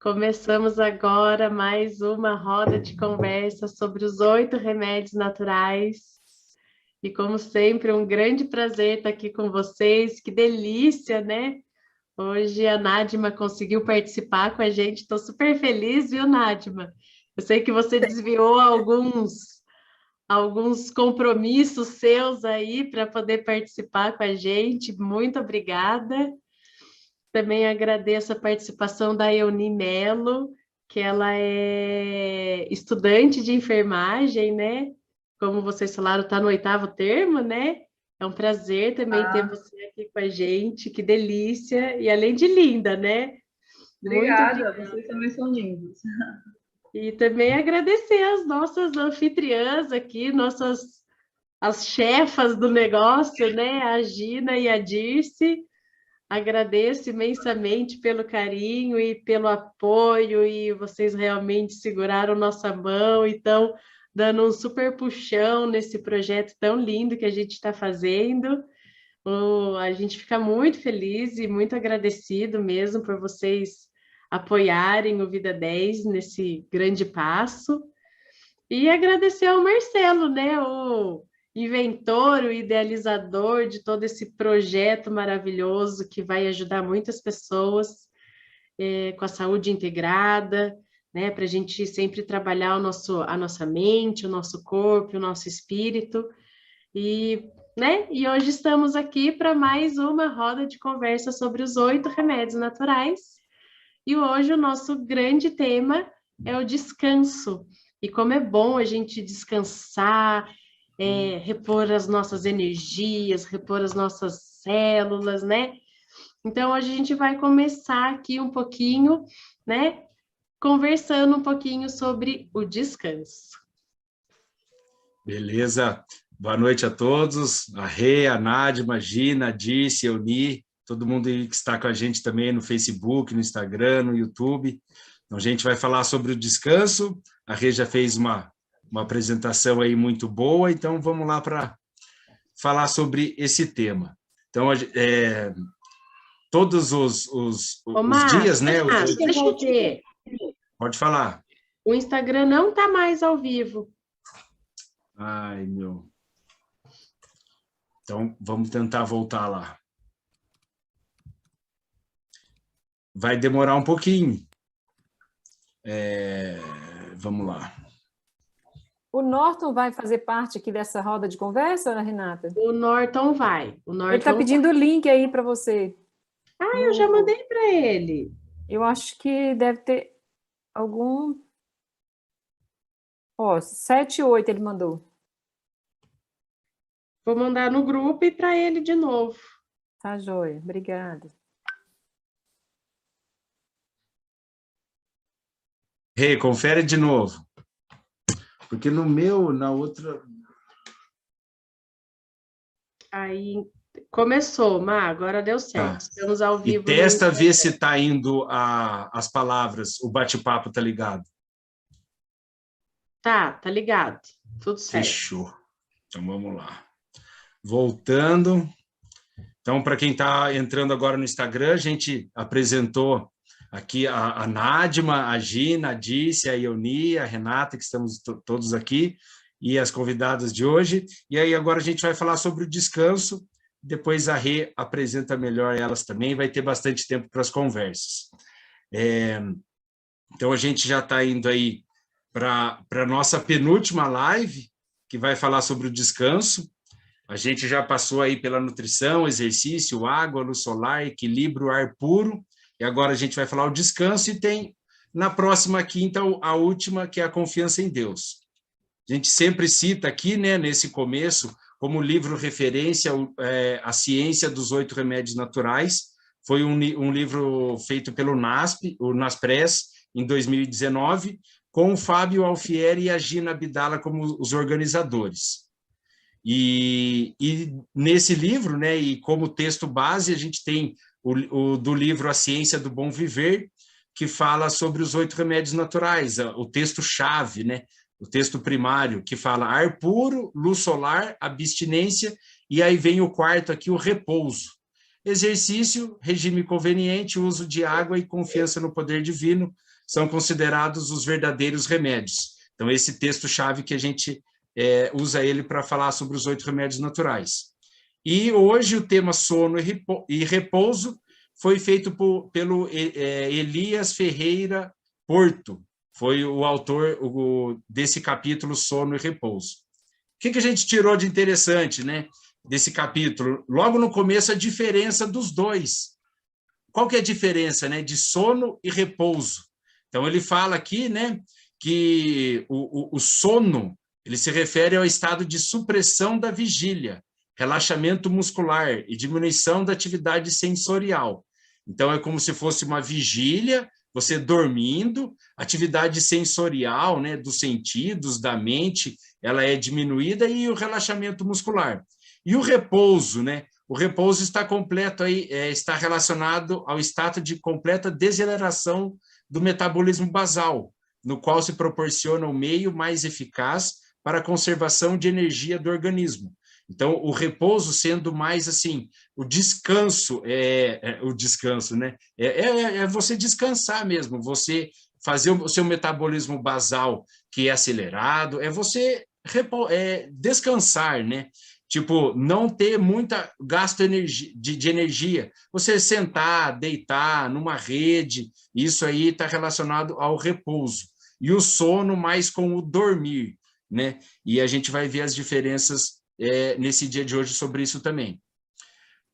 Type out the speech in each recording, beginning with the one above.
Começamos agora mais uma roda de conversa sobre os 8 remédios naturais. E como sempre, um grande prazer estar aqui com vocês. Que delícia, né? Hoje a Nádima conseguiu participar com a gente. Estou super feliz, viu, Nádima? Eu sei que você desviou alguns compromissos seus aí para poder participar com a gente. Muito obrigada. Também agradeço a participação da Euni Mello, que ela é estudante de enfermagem, né? Como vocês falaram, está no 8º termo, né? É um prazer também ter Ah, você aqui com a gente, que delícia! E além de linda, né? Muito obrigada, obrigada. vocês também são lindos. E também agradecer as nossas anfitriãs aqui, as chefas do negócio, né? A Gina e a Dirce. Agradeço imensamente pelo carinho e pelo apoio, e vocês realmente seguraram nossa mão e estão dando um super puxão nesse projeto tão lindo que a gente está fazendo. A gente fica muito feliz e muito agradecido mesmo por vocês apoiarem o Vida 10 nesse grande passo. E agradecer ao Marcelo, né? O inventor, o idealizador de todo esse projeto maravilhoso que vai ajudar muitas pessoas com a saúde integrada, né? Para a gente sempre trabalhar a nossa mente, o nosso corpo, o nosso espírito. E, né? E hoje estamos aqui para mais uma roda de conversa sobre os 8 remédios naturais. E hoje o nosso grande tema é o descanso. E como é bom a gente descansar, repor as nossas energias, repor as nossas células, né? Então, hoje a gente vai começar aqui um pouquinho, né? Conversando um pouquinho sobre o descanso. Beleza. Boa noite a todos. A Rê, a Nádima, a Gina, a Dirce, a Euni, todo mundo aí que está com a gente também no Facebook, no Instagram, no YouTube. Então, a gente vai falar sobre o descanso. A Rê já fez uma apresentação aí muito boa, então vamos lá para falar sobre esse tema. Então, todos Ô, os Márcio, dias, né? deixa eu ver. Pode falar. O Instagram não está mais ao vivo. Ai, meu. Então, vamos tentar voltar lá. Vai demorar um pouquinho. Vamos lá. O Norton vai fazer parte aqui dessa roda de conversa, Ana Renata? O Norton vai. Ele está pedindo o link aí para você. Eu já mandei para ele. Eu acho que deve ter algum... 7, 8 ele mandou. Vou mandar no grupo e para ele de novo. Tá, joia. Obrigada. Rê, confere de novo. Porque na outra... Aí começou, agora deu certo. Tá. Estamos ao vivo. E testa ver se está indo as palavras, o bate-papo tá ligado. Tá ligado. Tudo certo. Fechou. Então vamos lá. Voltando. Então, para quem está entrando agora no Instagram, a gente apresentou aqui a Nádima, a Gina, a Dirce, a Euni, a Renata, que estamos todos aqui, e as convidadas de hoje. E aí agora a gente vai falar sobre o descanso, depois a Rê apresenta melhor elas também, vai ter bastante tempo para as conversas. Então a gente já está indo aí para a nossa penúltima live, que vai falar sobre o descanso. A gente já passou aí pela nutrição, exercício, água, luz solar, equilíbrio, ar puro, e agora a gente vai falar o descanso, e tem na próxima quinta a última, que é a confiança em Deus. A gente sempre cita aqui, né, nesse começo, como livro referência, a Ciência dos 8 Remédios Naturais. Foi um livro feito pelo NASP, o NASPRESS, em 2019, com o Fábio Alfieri e a Gina Abdala como os organizadores. E nesse livro, né, e como texto base, a gente tem do livro A Ciência do Bom Viver, que fala sobre os 8 remédios naturais, o texto-chave, né, o texto primário, que fala ar puro, luz solar, abstinência, e aí vem o quarto aqui, o repouso. exercício, regime conveniente, uso de água e confiança no poder divino são considerados os verdadeiros remédios. Então, esse texto-chave que a gente usa ele para falar sobre os 8 remédios naturais. E hoje o tema sono e repouso foi feito pelo Elias Ferreira Porto, foi o autor desse capítulo Sono e Repouso. O que a gente tirou de interessante, né, desse capítulo? Logo no começo, a diferença dos dois. Qual que é a diferença, né, de sono e repouso? Então, ele fala aqui, né, que o sono, ele se refere ao estado de supressão da vigília, relaxamento muscular e diminuição da atividade sensorial. Então, é como se fosse uma vigília, você dormindo, atividade sensorial, né, dos sentidos, da mente, ela é diminuída, e o relaxamento muscular. E o repouso, né? O repouso está completo aí, está relacionado ao estado de completa desaceleração do metabolismo basal, no qual se proporciona o meio mais eficaz para a conservação de energia do organismo. Então, o repouso sendo mais assim, o descanso, o descanso, né? É você descansar mesmo, você fazer o seu metabolismo basal, que é acelerado, é você descansar, né? Tipo, não ter muita gasto de energia. Você sentar, deitar numa rede, isso aí está relacionado ao repouso. E o sono mais com o dormir, né? E a gente vai ver as diferenças nesse dia de hoje sobre isso também.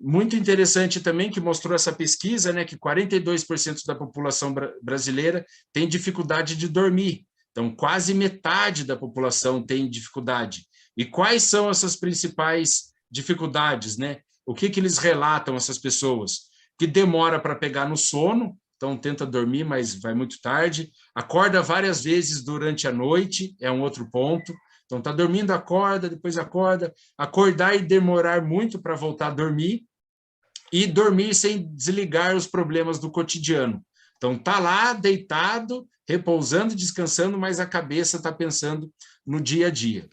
Muito interessante também que mostrou essa pesquisa, né, que 42% da população brasileira tem dificuldade de dormir. Então, quase metade da população tem dificuldade. E quais são essas principais dificuldades, né? O que eles relatam, essas pessoas? Que demora para pegar no sono, então tenta dormir, mas vai muito tarde. Acorda várias vezes durante a noite, é um outro ponto. Então, está dormindo, acorda, depois acorda. Acordar e demorar muito para voltar a dormir. E dormir sem desligar os problemas do cotidiano. Então, está lá, deitado, repousando, descansando, mas a cabeça está pensando no dia a dia.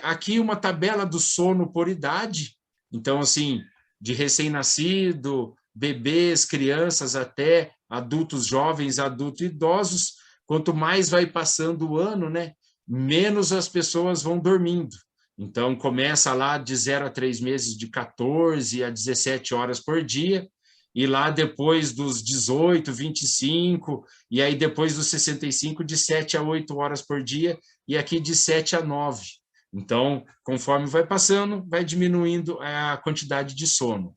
Aqui uma tabela do sono por idade. Então, assim, de recém-nascido, bebês, crianças, até adultos jovens, adultos idosos. Quanto mais vai passando o ano, né, menos as pessoas vão dormindo. Então, começa lá de 0 a 3 meses, de 14 a 17 horas por dia, e lá depois dos 18, 25, e aí depois dos 65, de 7 a 8 horas por dia, e aqui de 7 a 9. Então, conforme vai passando, vai diminuindo a quantidade de sono.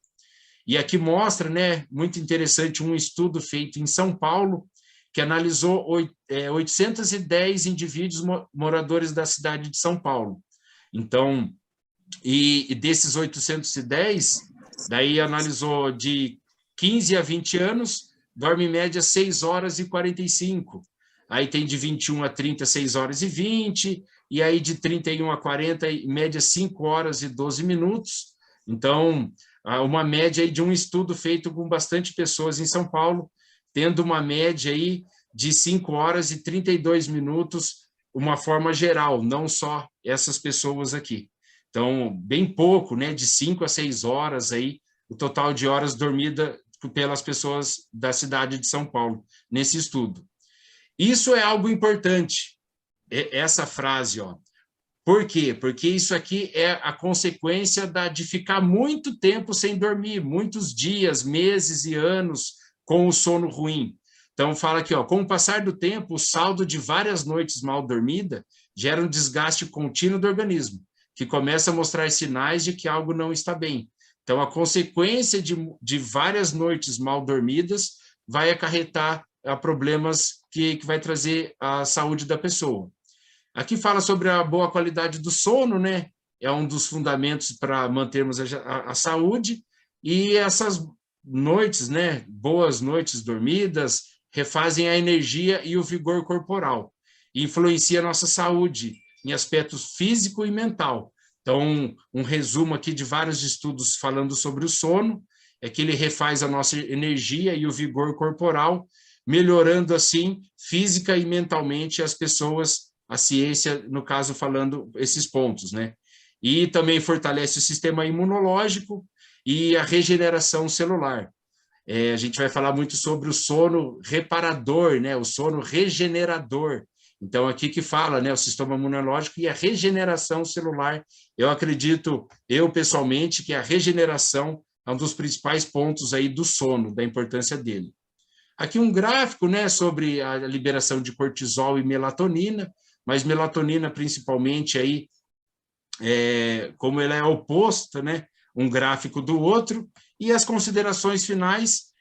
E aqui mostra, né, muito interessante, um estudo feito em São Paulo, que analisou 810 indivíduos moradores da cidade de São Paulo. Então, e desses 810, daí analisou de 15 a 20 anos, dorme em média 6 horas e 45. Aí tem de 21 a 30, 6 horas e 20, e aí de 31 a 40, em média 5 horas e 12 minutos. Então, uma média aí de um estudo feito com bastante pessoas em São Paulo, tendo uma média aí de 5 horas e 32 minutos, uma forma geral, não só essas pessoas aqui. Então, bem pouco, né, de 5 a 6 horas aí, o total de horas dormida pelas pessoas da cidade de São Paulo, nesse estudo. Isso é algo importante, essa frase, ó. Por quê? Porque isso aqui é a consequência de ficar muito tempo sem dormir, muitos dias, meses e anos com o sono ruim. Então, fala aqui, ó, com o passar do tempo, o saldo de várias noites mal dormida gera um desgaste contínuo do organismo, que começa a mostrar sinais de que algo não está bem. Então, a consequência de várias noites mal dormidas vai acarretar a problemas que vai trazer a saúde da pessoa. Aqui fala sobre a boa qualidade do sono, né? É um dos fundamentos para mantermos a saúde, e essas noites, né? Boas noites dormidas, refazem a energia e o vigor corporal, e influencia a nossa saúde em aspectos físico e mental. Então, um resumo aqui de vários estudos falando sobre o sono, é que ele refaz a nossa energia e o vigor corporal, melhorando, assim, física e mentalmente as pessoas, a ciência, no caso, falando esses pontos, né? E também fortalece o sistema imunológico, e a regeneração celular. A gente vai falar muito sobre o sono reparador, né? O sono regenerador. Então, aqui que fala, né, o sistema imunológico e a regeneração celular. Eu acredito, pessoalmente, que a regeneração é um dos principais pontos aí do sono, da importância dele. Aqui um gráfico, né, sobre a liberação de cortisol e melatonina, mas melatonina principalmente aí, como ela é oposta, né, um gráfico do outro, e as considerações finais,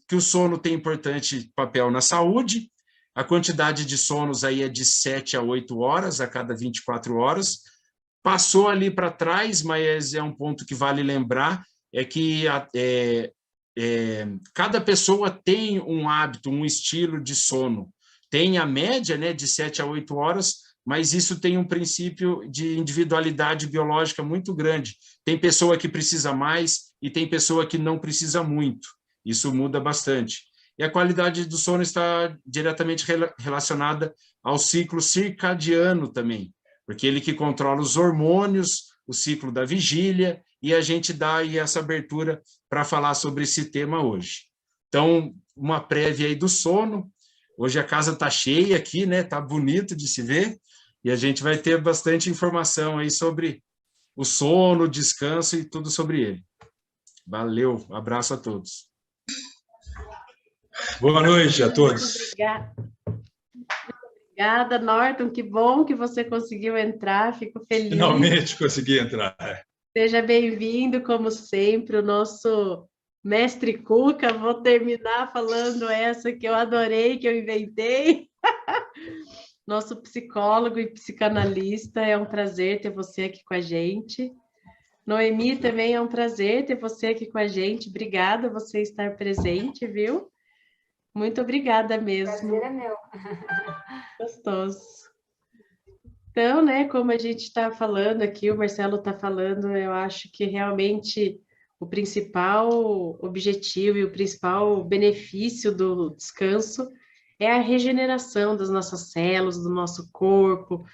que o sono tem importante papel na saúde, a quantidade de sonos aí é de 7 a 8 horas a cada 24 horas, passou ali para trás, mas é um ponto que vale lembrar, é que cada pessoa tem um hábito, um estilo de sono, tem a média, né, de 7 a 8 horas, mas isso tem um princípio de individualidade biológica muito grande. Tem pessoa que precisa mais e tem pessoa que não precisa muito. Isso muda bastante. E a qualidade do sono está diretamente relacionada ao ciclo circadiano também, porque ele que controla os hormônios, o ciclo da vigília, e a gente dá aí essa abertura para falar sobre esse tema hoje. Então, uma prévia aí do sono. Hoje a casa está cheia aqui, né? Está bonito de se ver, e a gente vai ter bastante informação aí sobre o sono, o descanso e tudo sobre ele. Valeu, abraço a todos. Boa noite a todos. Obrigada, Norton, que bom que você conseguiu entrar, fico feliz. Finalmente consegui entrar. Seja bem-vindo, como sempre, o nosso mestre Cuca. Vou terminar falando essa que eu adorei, que eu inventei. Nosso psicólogo e psicanalista, é um prazer ter você aqui com a gente. Noemi, também é um prazer ter você aqui com a gente. Obrigada por você estar presente, viu? Muito obrigada mesmo. Prazer é meu. Gostoso. Então, né, como a gente está falando aqui, o Marcelo está falando, eu acho que realmente o principal objetivo e o principal benefício do descanso é a regeneração das nossas células, do nosso corpo,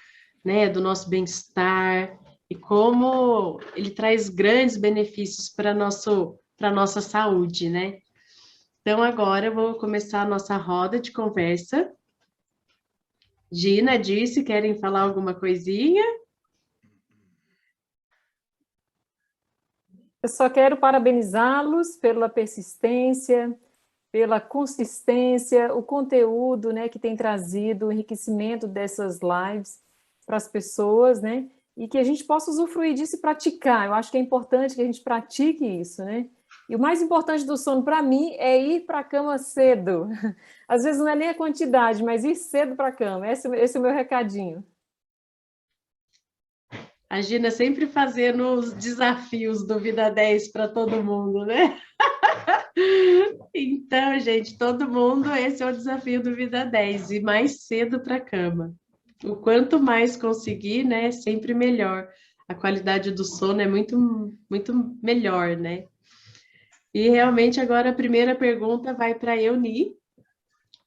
né, do nosso bem-estar, e como ele traz grandes benefícios para a nossa saúde, né? Então, agora eu vou começar a nossa roda de conversa. Gina, Dirce, querem falar alguma coisinha? Eu só quero parabenizá-los pela persistência, pela consistência, o conteúdo, né, que tem trazido o enriquecimento dessas lives para as pessoas, né, e que a gente possa usufruir disso e praticar. Eu acho que é importante que a gente pratique isso, né? E o mais importante do sono para mim é ir para a cama cedo. Às vezes não é nem a quantidade, mas ir cedo para a cama. Esse é o meu recadinho. A Gina sempre fazendo os desafios do Vida 10 para todo mundo, né? Então, gente, todo mundo, esse é o desafio do Vida 10, e mais cedo para a cama. O quanto mais conseguir, né, sempre melhor. A qualidade do sono é muito, muito melhor, né? E realmente agora a primeira pergunta vai para a Euni.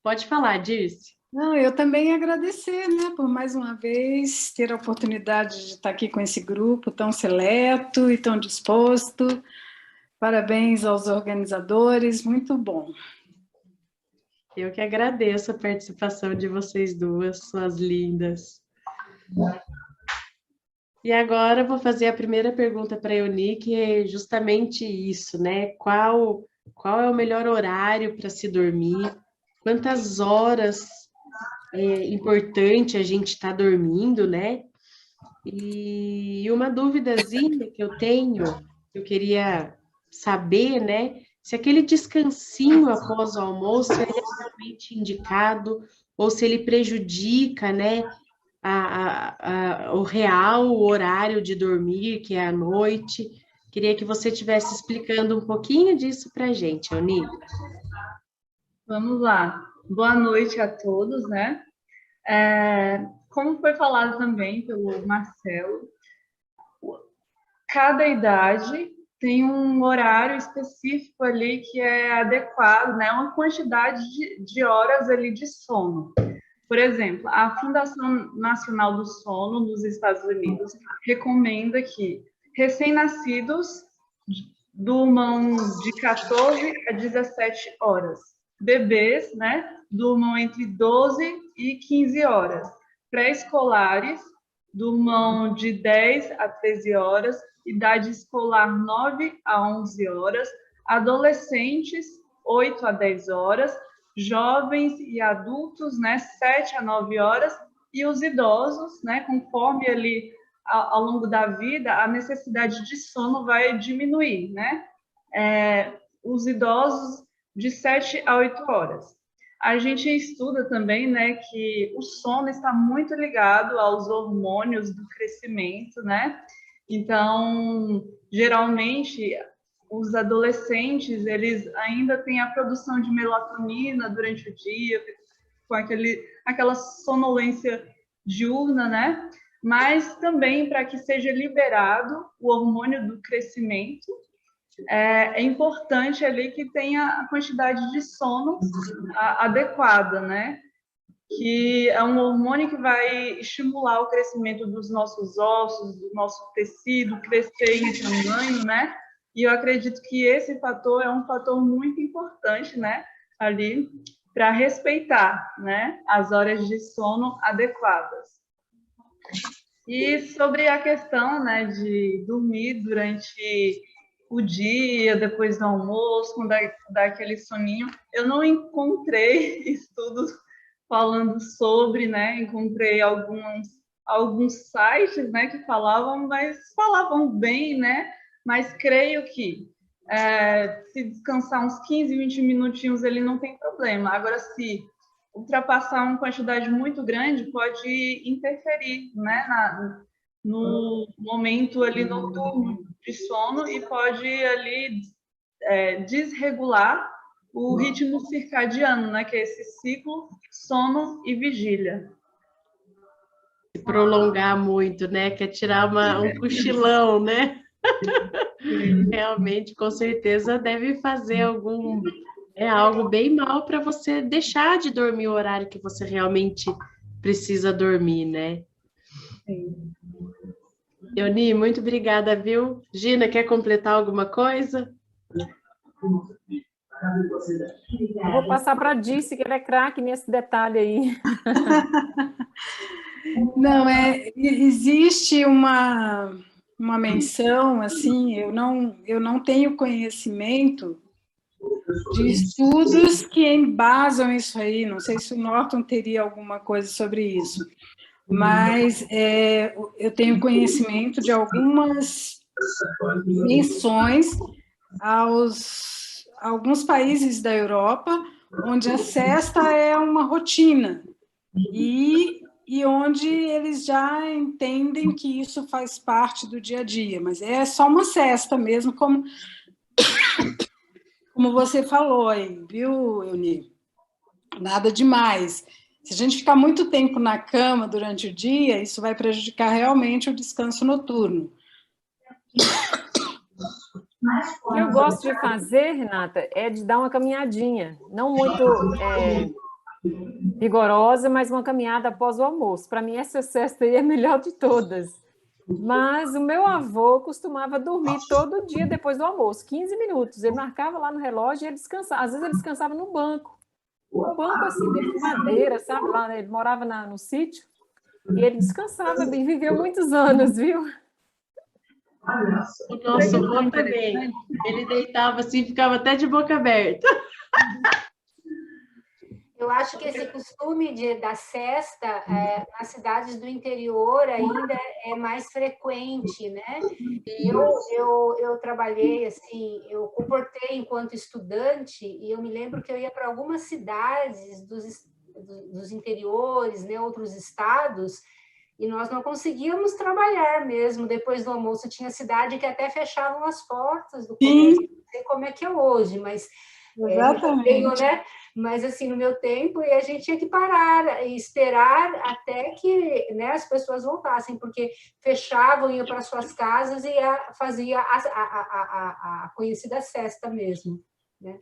Pode falar, Dirce. Não, eu também agradecer, né, por mais uma vez ter a oportunidade de estar aqui com esse grupo tão seleto e tão disposto. Parabéns aos organizadores, muito bom. Eu que agradeço a participação de vocês duas, suas lindas. E agora eu vou fazer a primeira pergunta para a Euni, que é justamente isso, né? Qual é o melhor horário para se dormir? Quantas horas é importante a gente estar dormindo, né? E uma duvidazinha que eu tenho, eu queria saber, né? Se aquele descansinho após o almoço é realmente indicado ou se ele prejudica, né? O real horário de dormir, que é à noite. Queria que você estivesse explicando um pouquinho disso para a gente, Euni. Vamos lá. Boa noite a todos, né? Como foi falado também pelo Marcelo, cada idade tem um horário específico ali que é adequado, né? Uma quantidade de horas ali de sono. Por exemplo, a Fundação Nacional do Sono nos Estados Unidos recomenda que recém-nascidos durmam de 14 a 17 horas. Bebês, né, durmam entre 12 e 15 horas. Pré-escolares, durmam de 10 a 13 horas. Idade escolar, 9 a 11 horas. Adolescentes, 8 a 10 horas. Jovens e adultos, né, 7 a 9 horas. E os idosos, né, conforme ali ao longo da vida, a necessidade de sono vai diminuir, né? Os idosos de 7 a 8 horas. A gente estuda também, né, que o sono está muito ligado aos hormônios do crescimento, né? Então, geralmente, os adolescentes, eles ainda têm a produção de melatonina durante o dia, com aquela sonolência diurna, né? Mas também para que seja liberado o hormônio do crescimento, é importante ali que tenha a quantidade de sono adequada, né? Que é um hormônio que vai estimular o crescimento dos nossos ossos, do nosso tecido, crescer em tamanho, né? E eu acredito que esse fator é um fator muito importante, né? Ali para respeitar, né? As horas de sono adequadas. E sobre a questão, né, de dormir durante o dia, depois do almoço, quando dá aquele soninho, eu não encontrei estudos falando sobre, né, encontrei alguns sites, né, que falavam, mas falavam bem, né, mas creio que se descansar uns 15, 20 minutinhos, ele não tem problema. Agora, se ultrapassar uma quantidade muito grande, pode interferir, né, no momento ali noturno de sono e pode ali desregular o ritmo circadiano, né, que é esse ciclo sono e vigília. Se prolongar muito, né, quer tirar um cochilão, né? Realmente, com certeza, deve fazer algo bem mal para você deixar de dormir o horário que você realmente precisa dormir, né? Sim. Euni, muito obrigada, viu? Gina, quer completar alguma coisa? Eu vou passar para a Dirce, que ela é craque nesse detalhe aí. Não, existe uma menção, assim, eu não tenho conhecimento de estudos que embasam isso aí, não sei se o Norton teria alguma coisa sobre isso, mas eu tenho conhecimento de algumas menções a alguns países da Europa, onde a siesta é uma rotina, e onde eles já entendem que isso faz parte do dia a dia, mas é só uma siesta mesmo, como você falou aí, viu, Euni? Nada demais. Se a gente ficar muito tempo na cama durante o dia, isso vai prejudicar realmente o descanso noturno. O que eu gosto de fazer, Renata, é de dar uma caminhadinha, não muito vigorosa, mas uma caminhada após o almoço. Para mim, essa siesta aí é a melhor de todas. Mas o meu avô costumava dormir todo dia depois do almoço, 15 minutos. Ele marcava lá no relógio e ele descansava. Às vezes ele descansava no banco. Um banco assim, de madeira, sabe? Lá, ele morava no sítio. E ele descansava bem, viveu muitos anos, viu? O nosso avô também. Ele deitava assim, ficava até de boca aberta. Eu acho que esse costume da siesta nas cidades do interior ainda é mais frequente, né? Eu trabalhei assim, eu comportei enquanto estudante e eu me lembro que eu ia para algumas cidades dos interiores, né, outros estados, e nós não conseguíamos trabalhar mesmo depois do almoço. Tinha cidade que até fechavam as portas do comércio. Não sei como é que é hoje, mas exatamente. Né? Mas assim, no meu tempo, a gente tinha que parar e esperar até que, né, as pessoas voltassem, porque fechavam, iam para suas casas e fazia a conhecida siesta mesmo, né?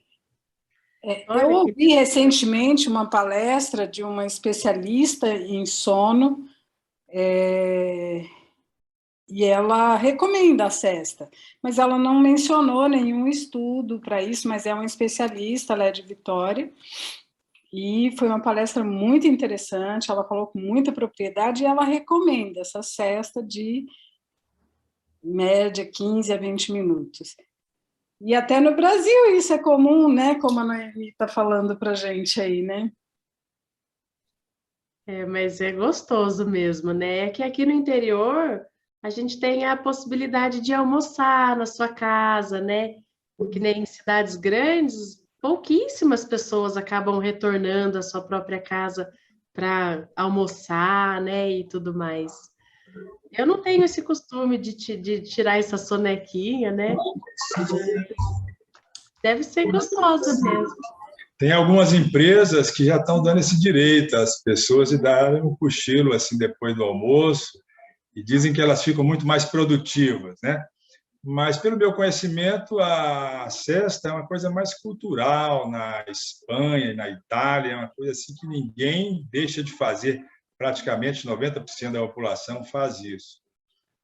Eu ouvi recentemente uma palestra de uma especialista em sono, E ela recomenda a sesta, mas ela não mencionou nenhum estudo para isso, mas é uma especialista, ela é de Vitória, e foi uma palestra muito interessante, ela falou com muita propriedade, e ela recomenda essa sesta de média 15 a 20 minutos. E até no Brasil isso é comum, né? Como a Noemi está falando para a gente aí, né? Mas é gostoso mesmo, né? É que aqui no interior a gente tem a possibilidade de almoçar na sua casa, né? Que nem em cidades grandes, pouquíssimas pessoas acabam retornando à sua própria casa para almoçar, né? E tudo mais. Eu não tenho esse costume de tirar essa sonequinha, né? Deve ser gostoso mesmo. Tem algumas empresas que já estão dando esse direito às pessoas de darem um cochilo assim depois do almoço e dizem que elas ficam muito mais produtivas, né? Mas, pelo meu conhecimento, a sesta é uma coisa mais cultural na Espanha e na Itália, é uma coisa assim que ninguém deixa de fazer, praticamente 90% da população faz isso.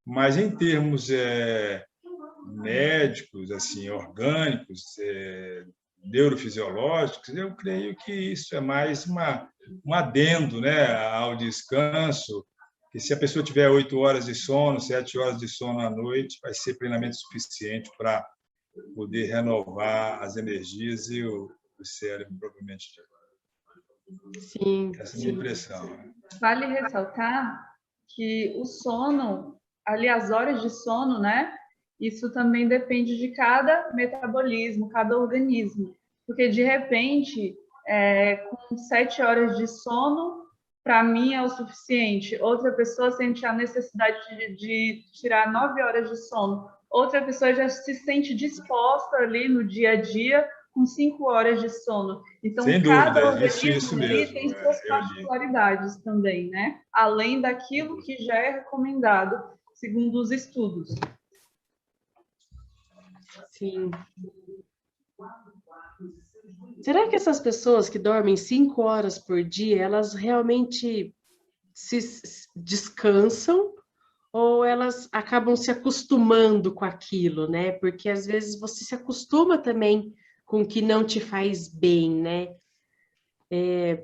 Mas, em termos médicos, assim, orgânicos, neurofisiológicos, eu creio que isso é mais um adendo, né, ao descanso, que se a pessoa tiver 8 horas de sono, 7 horas de sono à noite, vai ser plenamente suficiente para poder renovar as energias e o cérebro, propriamente dito. Sim, essa é a minha impressão. Vale ressaltar que o sono, ali as horas de sono, né? Isso também depende de cada metabolismo, cada organismo. Porque, de repente, com 7 horas de sono, para mim é o suficiente. Outra pessoa sente a necessidade de tirar 9 horas de sono. Outra pessoa já se sente disposta ali no dia a dia com 5 horas de sono. Então, sem cada dúvida, organismo isso ali mesmo, tem suas particularidades também, né? Além daquilo que já é recomendado, segundo os estudos. Sim. Será que essas pessoas que dormem 5 horas por dia, elas realmente se descansam ou elas acabam se acostumando com aquilo, né? Porque às vezes você se acostuma também com o que não te faz bem, né?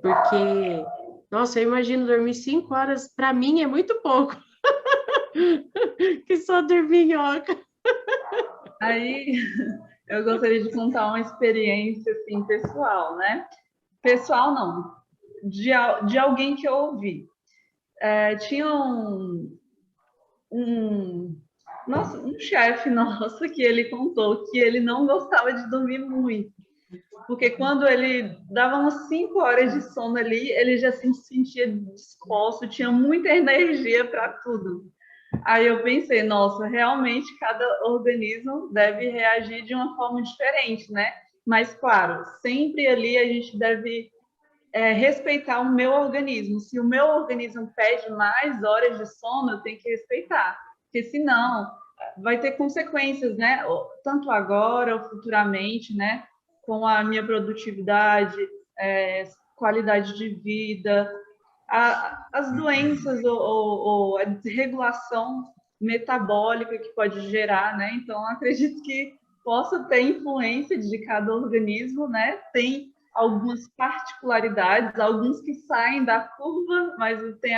Porque, nossa, eu imagino dormir 5 horas, para mim é muito pouco. Que só dorminhoca. Aí eu gostaria de contar uma experiência assim, pessoal, né? Pessoal não, de alguém que eu ouvi. Tinha um chefe nosso que ele contou que ele não gostava de dormir muito, porque quando ele dava umas 5 horas de sono ali, ele já se sentia disposto, tinha muita energia para tudo. Aí eu pensei, nossa, realmente cada organismo deve reagir de uma forma diferente, né? Mas, claro, sempre ali a gente deve respeitar o meu organismo. Se o meu organismo pede mais horas de sono, eu tenho que respeitar, porque senão vai ter consequências, né? Tanto agora ou futuramente, né? Com a minha produtividade, qualidade de vida, as doenças ou a desregulação metabólica que pode gerar, né? Então, acredito que possa ter influência de cada organismo, né? Tem algumas particularidades, alguns que saem da curva, mas tem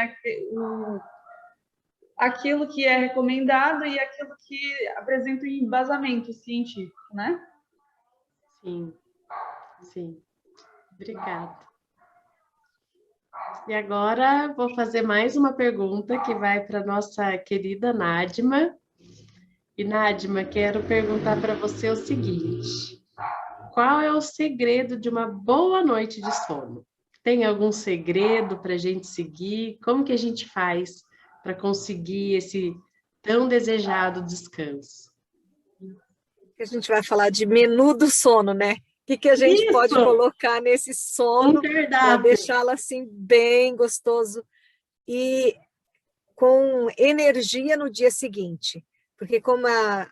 aquilo que é recomendado e aquilo que apresenta um embasamento científico, né? Sim, sim. Obrigada. E agora vou fazer mais uma pergunta que vai para nossa querida Nádima. E Nádima, quero perguntar para você o seguinte: qual é o segredo de uma boa noite de sono? Tem algum segredo para a gente seguir? Como que a gente faz para conseguir esse tão desejado descanso? A gente vai falar de menu do sono, né? O que a gente pode colocar nesse sono para deixá-lo assim bem gostoso e com energia no dia seguinte. Porque como a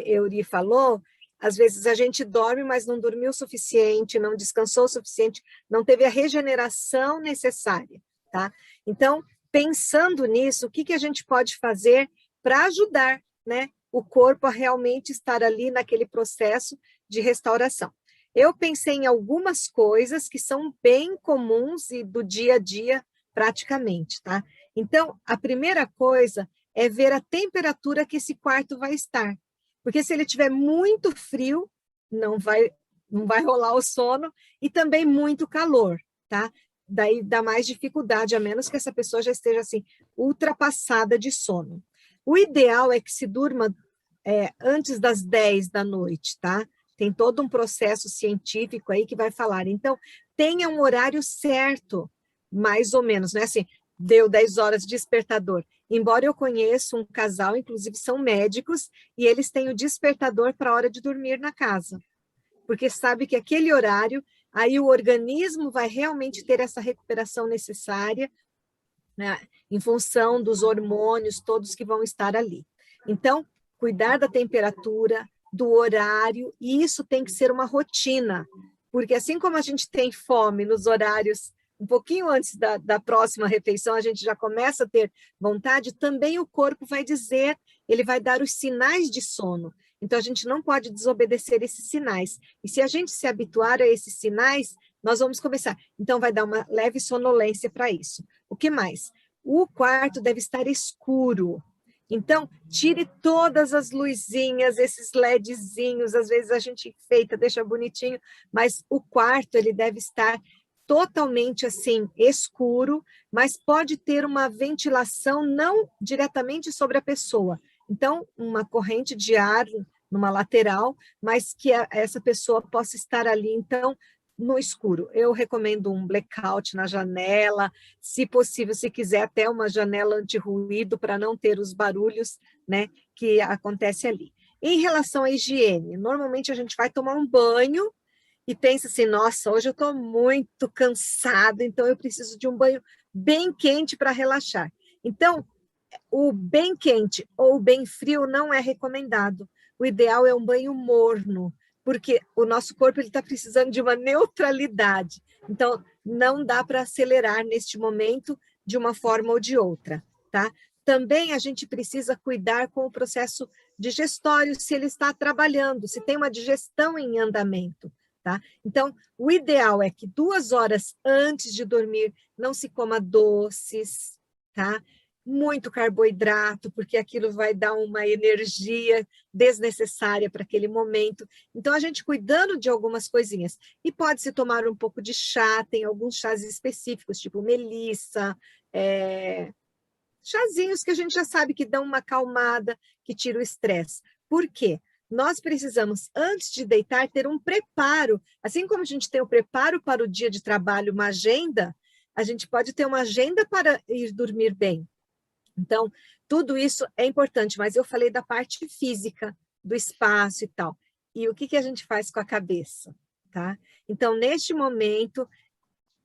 Euri falou, às vezes a gente dorme, mas não dormiu o suficiente, não descansou o suficiente, não teve a regeneração necessária, tá? Então, pensando nisso, o que a gente pode fazer para ajudar, né, o corpo a realmente estar ali naquele processo de restauração. Eu pensei em algumas coisas que são bem comuns e do dia a dia praticamente, tá? Então, a primeira coisa é ver a temperatura que esse quarto vai estar. Porque se ele tiver muito frio, não vai rolar o sono, e também muito calor, tá? Daí dá mais dificuldade, a menos que essa pessoa já esteja assim, ultrapassada de sono. O ideal é que se durma antes das 10 da noite, tá? Tem todo um processo científico aí que vai falar. Então, tenha um horário certo, mais ou menos, né? Assim, deu 10 horas de despertador. Embora eu conheça um casal, inclusive são médicos, e eles têm o despertador para a hora de dormir na casa. Porque sabe que aquele horário, aí o organismo vai realmente ter essa recuperação necessária, né, em função dos hormônios todos que vão estar ali. Então, cuidar da temperatura, do horário, e isso tem que ser uma rotina, porque assim como a gente tem fome nos horários, um pouquinho antes da próxima refeição, a gente já começa a ter vontade, também o corpo vai dizer, ele vai dar os sinais de sono. Então, a gente não pode desobedecer esses sinais. E se a gente se habituar a esses sinais, nós vamos começar. Então, vai dar uma leve sonolência para isso. O que mais? O quarto deve estar escuro. Então, tire todas as luzinhas, esses LEDzinhos, às vezes a gente enfeita, deixa bonitinho, mas o quarto ele deve estar totalmente assim, escuro, mas pode ter uma ventilação não diretamente sobre a pessoa. Então, uma corrente de ar numa lateral, mas que essa pessoa possa estar ali, então, no escuro. Eu recomendo um blackout na janela, se possível, se quiser, até uma janela anti-ruído para não ter os barulhos, né, que acontece ali. Em relação à higiene, normalmente a gente vai tomar um banho e pensa assim, nossa, hoje eu estou muito cansado, então eu preciso de um banho bem quente para relaxar. Então, o bem quente ou bem frio não é recomendado. O ideal é um banho morno, porque o nosso corpo está precisando de uma neutralidade. Então, não dá para acelerar neste momento de uma forma ou de outra, tá? Também a gente precisa cuidar com o processo digestório, se ele está trabalhando, se tem uma digestão em andamento, tá? Então, o ideal é que 2 horas antes de dormir não se coma doces, tá? Muito carboidrato, porque aquilo vai dar uma energia desnecessária para aquele momento. Então, a gente cuidando de algumas coisinhas. E pode-se tomar um pouco de chá, tem alguns chás específicos, tipo melissa, chazinhos que a gente já sabe que dão uma acalmada, que tira o estresse. Por quê? Nós precisamos, antes de deitar, ter um preparo. Assim como a gente tem o preparo para o dia de trabalho, uma agenda, a gente pode ter uma agenda para ir dormir bem. Então, tudo isso é importante, mas eu falei da parte física, do espaço e tal. E o que a gente faz com a cabeça, tá? Então, neste momento,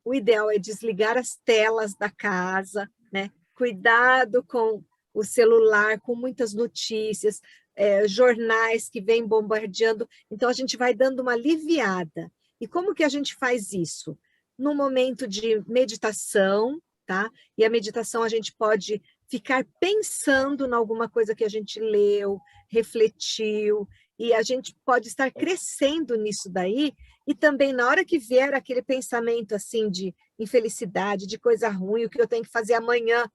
o ideal é desligar as telas da casa, né? Cuidado com o celular, com muitas notícias, jornais que vêm bombardeando. Então, a gente vai dando uma aliviada. E como que a gente faz isso? No momento de meditação, tá? E a meditação a gente pode ficar pensando em alguma coisa que a gente leu, refletiu, e a gente pode estar crescendo nisso daí, e também na hora que vier aquele pensamento assim de infelicidade, de coisa ruim, o que eu tenho que fazer amanhã,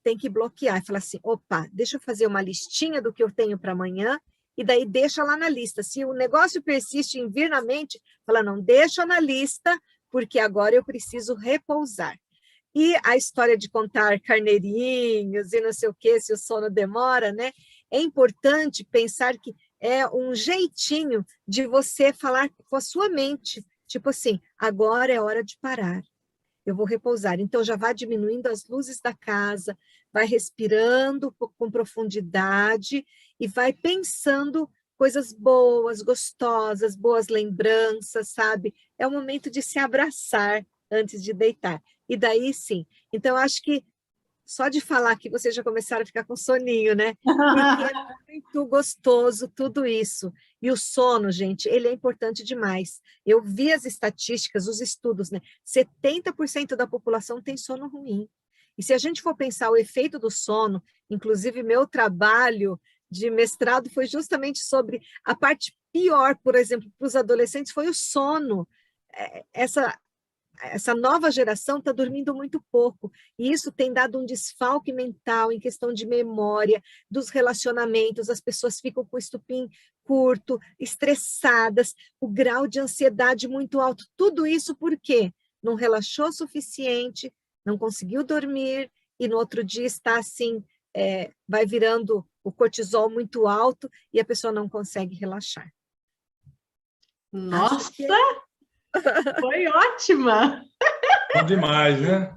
tem que bloquear e falar assim, opa, deixa eu fazer uma listinha do que eu tenho para amanhã, e daí deixa lá na lista. Se o negócio persiste em vir na mente, fala, não, deixa na lista, porque agora eu preciso repousar. E a história de contar carneirinhos e não sei o quê, se o sono demora, né? É importante pensar que é um jeitinho de você falar com a sua mente, tipo assim, agora é hora de parar, eu vou repousar. Então, já vai diminuindo as luzes da casa, vai respirando com profundidade e vai pensando coisas boas, gostosas, boas lembranças, sabe? É o momento de se abraçar antes de deitar. E daí, sim. Então, acho que só de falar que vocês já começaram a ficar com soninho, né? Porque é muito gostoso tudo isso. E o sono, gente, ele é importante demais. Eu vi as estatísticas, os estudos, né? 70% da população tem sono ruim. E se a gente for pensar o efeito do sono, inclusive meu trabalho de mestrado foi justamente sobre a parte pior, por exemplo, para os adolescentes, foi o sono. Essa nova geração está dormindo muito pouco, e isso tem dado um desfalque mental em questão de memória, dos relacionamentos, as pessoas ficam com o estupim curto, estressadas, o grau de ansiedade muito alto, tudo isso por quê? Não relaxou o suficiente, não conseguiu dormir, e no outro dia está assim, vai virando o cortisol muito alto, e a pessoa não consegue relaxar. Nossa! Foi ótima! Bom demais, né?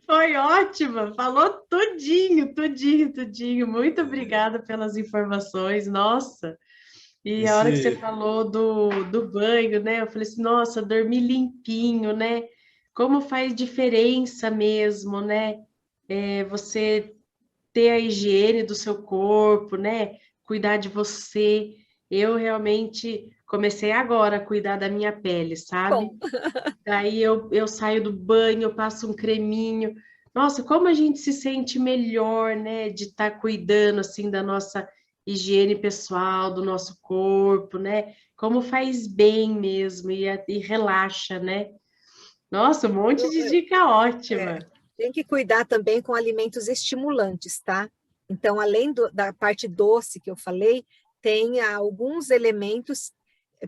Foi ótima! Falou tudinho, tudinho, tudinho. Muito obrigada pelas informações, nossa! E a hora que você falou do banho, né? Eu falei assim, nossa, dormir limpinho, né? Como faz diferença mesmo, né? Você ter a higiene do seu corpo, né? Cuidar de você. Eu realmente comecei agora a cuidar da minha pele, sabe? Bom. Daí eu saio do banho, eu passo um creminho. Nossa, como a gente se sente melhor, né? De estar cuidando, assim, da nossa higiene pessoal, do nosso corpo, né? Como faz bem mesmo e relaxa, né? Nossa, um monte de dica ótima. Tem que cuidar também com alimentos estimulantes, tá? Então, além da parte doce que eu falei, tem alguns elementos,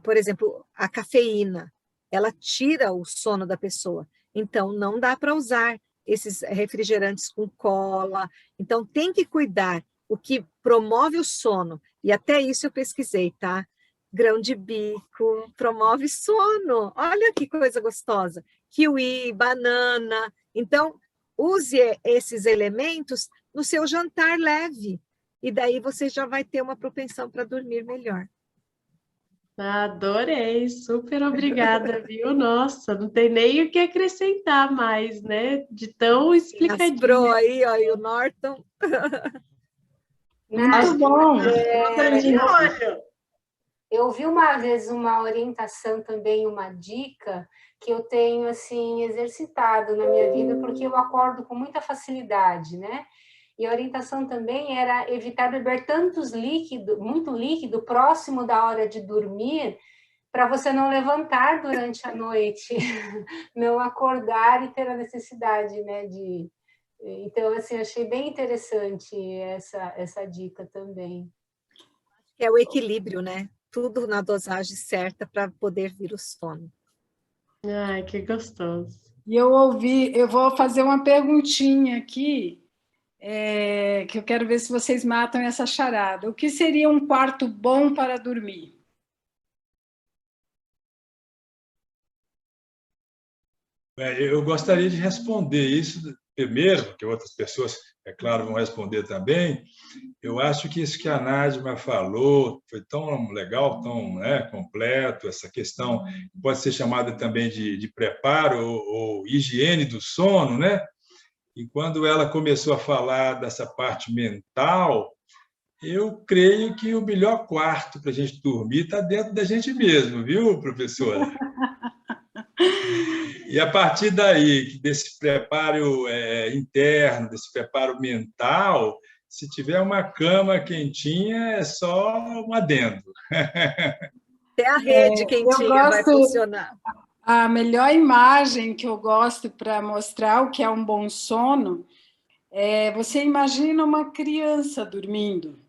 por exemplo, a cafeína, ela tira o sono da pessoa. Então, não dá para usar esses refrigerantes com cola. Então, tem que cuidar. O que promove o sono, e até isso eu pesquisei, tá? Grão de bico, promove sono. Olha que coisa gostosa. Kiwi, banana. Então, use esses elementos no seu jantar leve. E daí você já vai ter uma propensão para dormir melhor. Adorei, super obrigada, viu? Nossa, não tem nem o que acrescentar mais, né? De tão explicadinho. Pro aí, ó, e o Norton. Muito bom. Eu vi uma vez uma orientação também, uma dica que eu tenho assim exercitado na minha vida, porque eu acordo com muita facilidade, né? E a orientação também era evitar beber muito líquido próximo da hora de dormir, para você não levantar durante a noite, não acordar e ter a necessidade, né, de... Então, assim, achei bem interessante essa dica também. É o equilíbrio, né? Tudo na dosagem certa para poder vir o sono. Ai, que gostoso. E eu vou fazer uma perguntinha aqui, que eu quero ver se vocês matam essa charada. O que seria um quarto bom para dormir? Eu gostaria de responder isso primeiro, que outras pessoas, é claro, vão responder também. Eu acho que isso que a Nájima falou foi tão legal, tão completo, essa questão pode ser chamada também de preparo ou higiene do sono, né? E quando ela começou a falar dessa parte mental, eu creio que o melhor quarto para a gente dormir está dentro da gente mesmo, viu, professora? E a partir daí, desse preparo interno, desse preparo mental, se tiver uma cama quentinha, é só um adendo. Até a rede quentinha vai funcionar. A melhor imagem que eu gosto para mostrar o que é um bom sono é você imagina uma criança dormindo.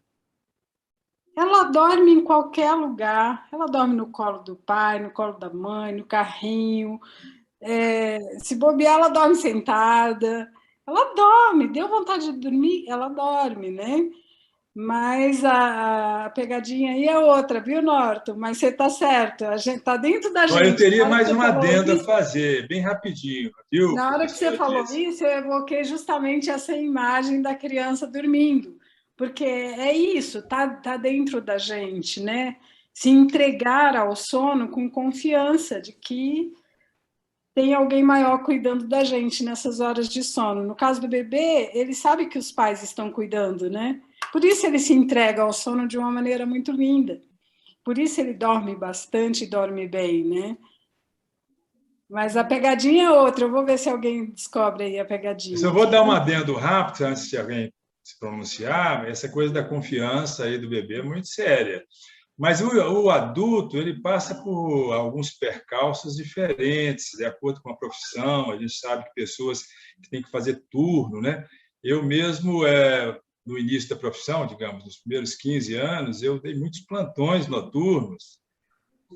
Ela dorme em qualquer lugar, ela dorme no colo do pai, no colo da mãe, no carrinho. Se bobear, ela dorme sentada. Ela dorme, deu vontade de dormir, ela dorme, né? Mas a pegadinha aí é outra, viu, Norton? Mas você está certo, a gente está dentro da gente. Eu teria mais um adendo a fazer, bem rapidinho, viu? Na hora que você falou isso, eu evoquei justamente essa imagem da criança dormindo, porque é isso, tá dentro da gente, né? Se entregar ao sono com confiança de que tem alguém maior cuidando da gente nessas horas de sono. No caso do bebê, ele sabe que os pais estão cuidando, né? Por isso ele se entrega ao sono de uma maneira muito linda. Por isso ele dorme bastante e dorme bem, né? Mas a pegadinha é outra. Eu vou ver se alguém descobre aí a pegadinha. Eu vou dar um adendo rápido, antes de alguém se pronunciar. Essa coisa da confiança aí do bebê é muito séria. Mas o adulto, ele passa por alguns percalços diferentes, de acordo com a profissão. A gente sabe que pessoas que têm que fazer turno, né? Eu mesmo, no início da profissão, digamos, nos primeiros 15 anos, eu dei muitos plantões noturnos,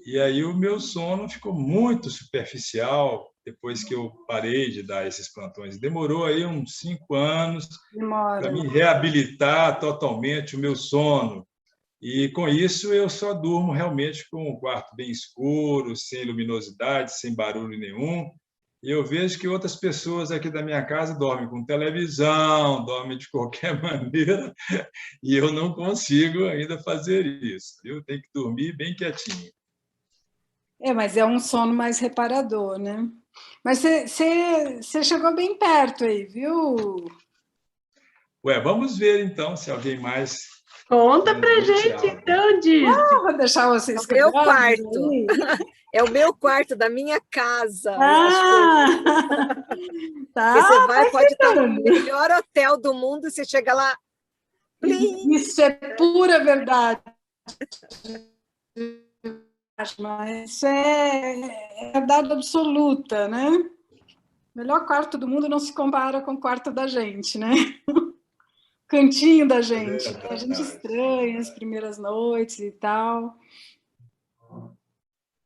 e aí o meu sono ficou muito superficial depois que eu parei de dar esses plantões. Demorou aí uns 5 anos para me reabilitar totalmente o meu sono. E, com isso, eu só durmo realmente com um quarto bem escuro, sem luminosidade, sem barulho nenhum. E eu vejo que outras pessoas aqui da minha casa dormem com televisão, dormem de qualquer maneira, e eu não consigo ainda fazer isso. Eu tenho que dormir bem quietinho. Mas é um sono mais reparador, né? Mas você chegou bem perto aí, viu? Vamos ver, então, se alguém mais... Conta pra gente, então, Dirce. Vou deixar vocês escrever. É o meu quarto. É o meu quarto da minha casa. Tá, você vai, pode estar no melhor hotel do mundo, você chega lá... Plim. Isso é pura verdade. Mas isso é verdade absoluta, né? O melhor quarto do mundo não se compara com o quarto da gente, né? Cantinho da gente. A gente estranha as primeiras noites e tal.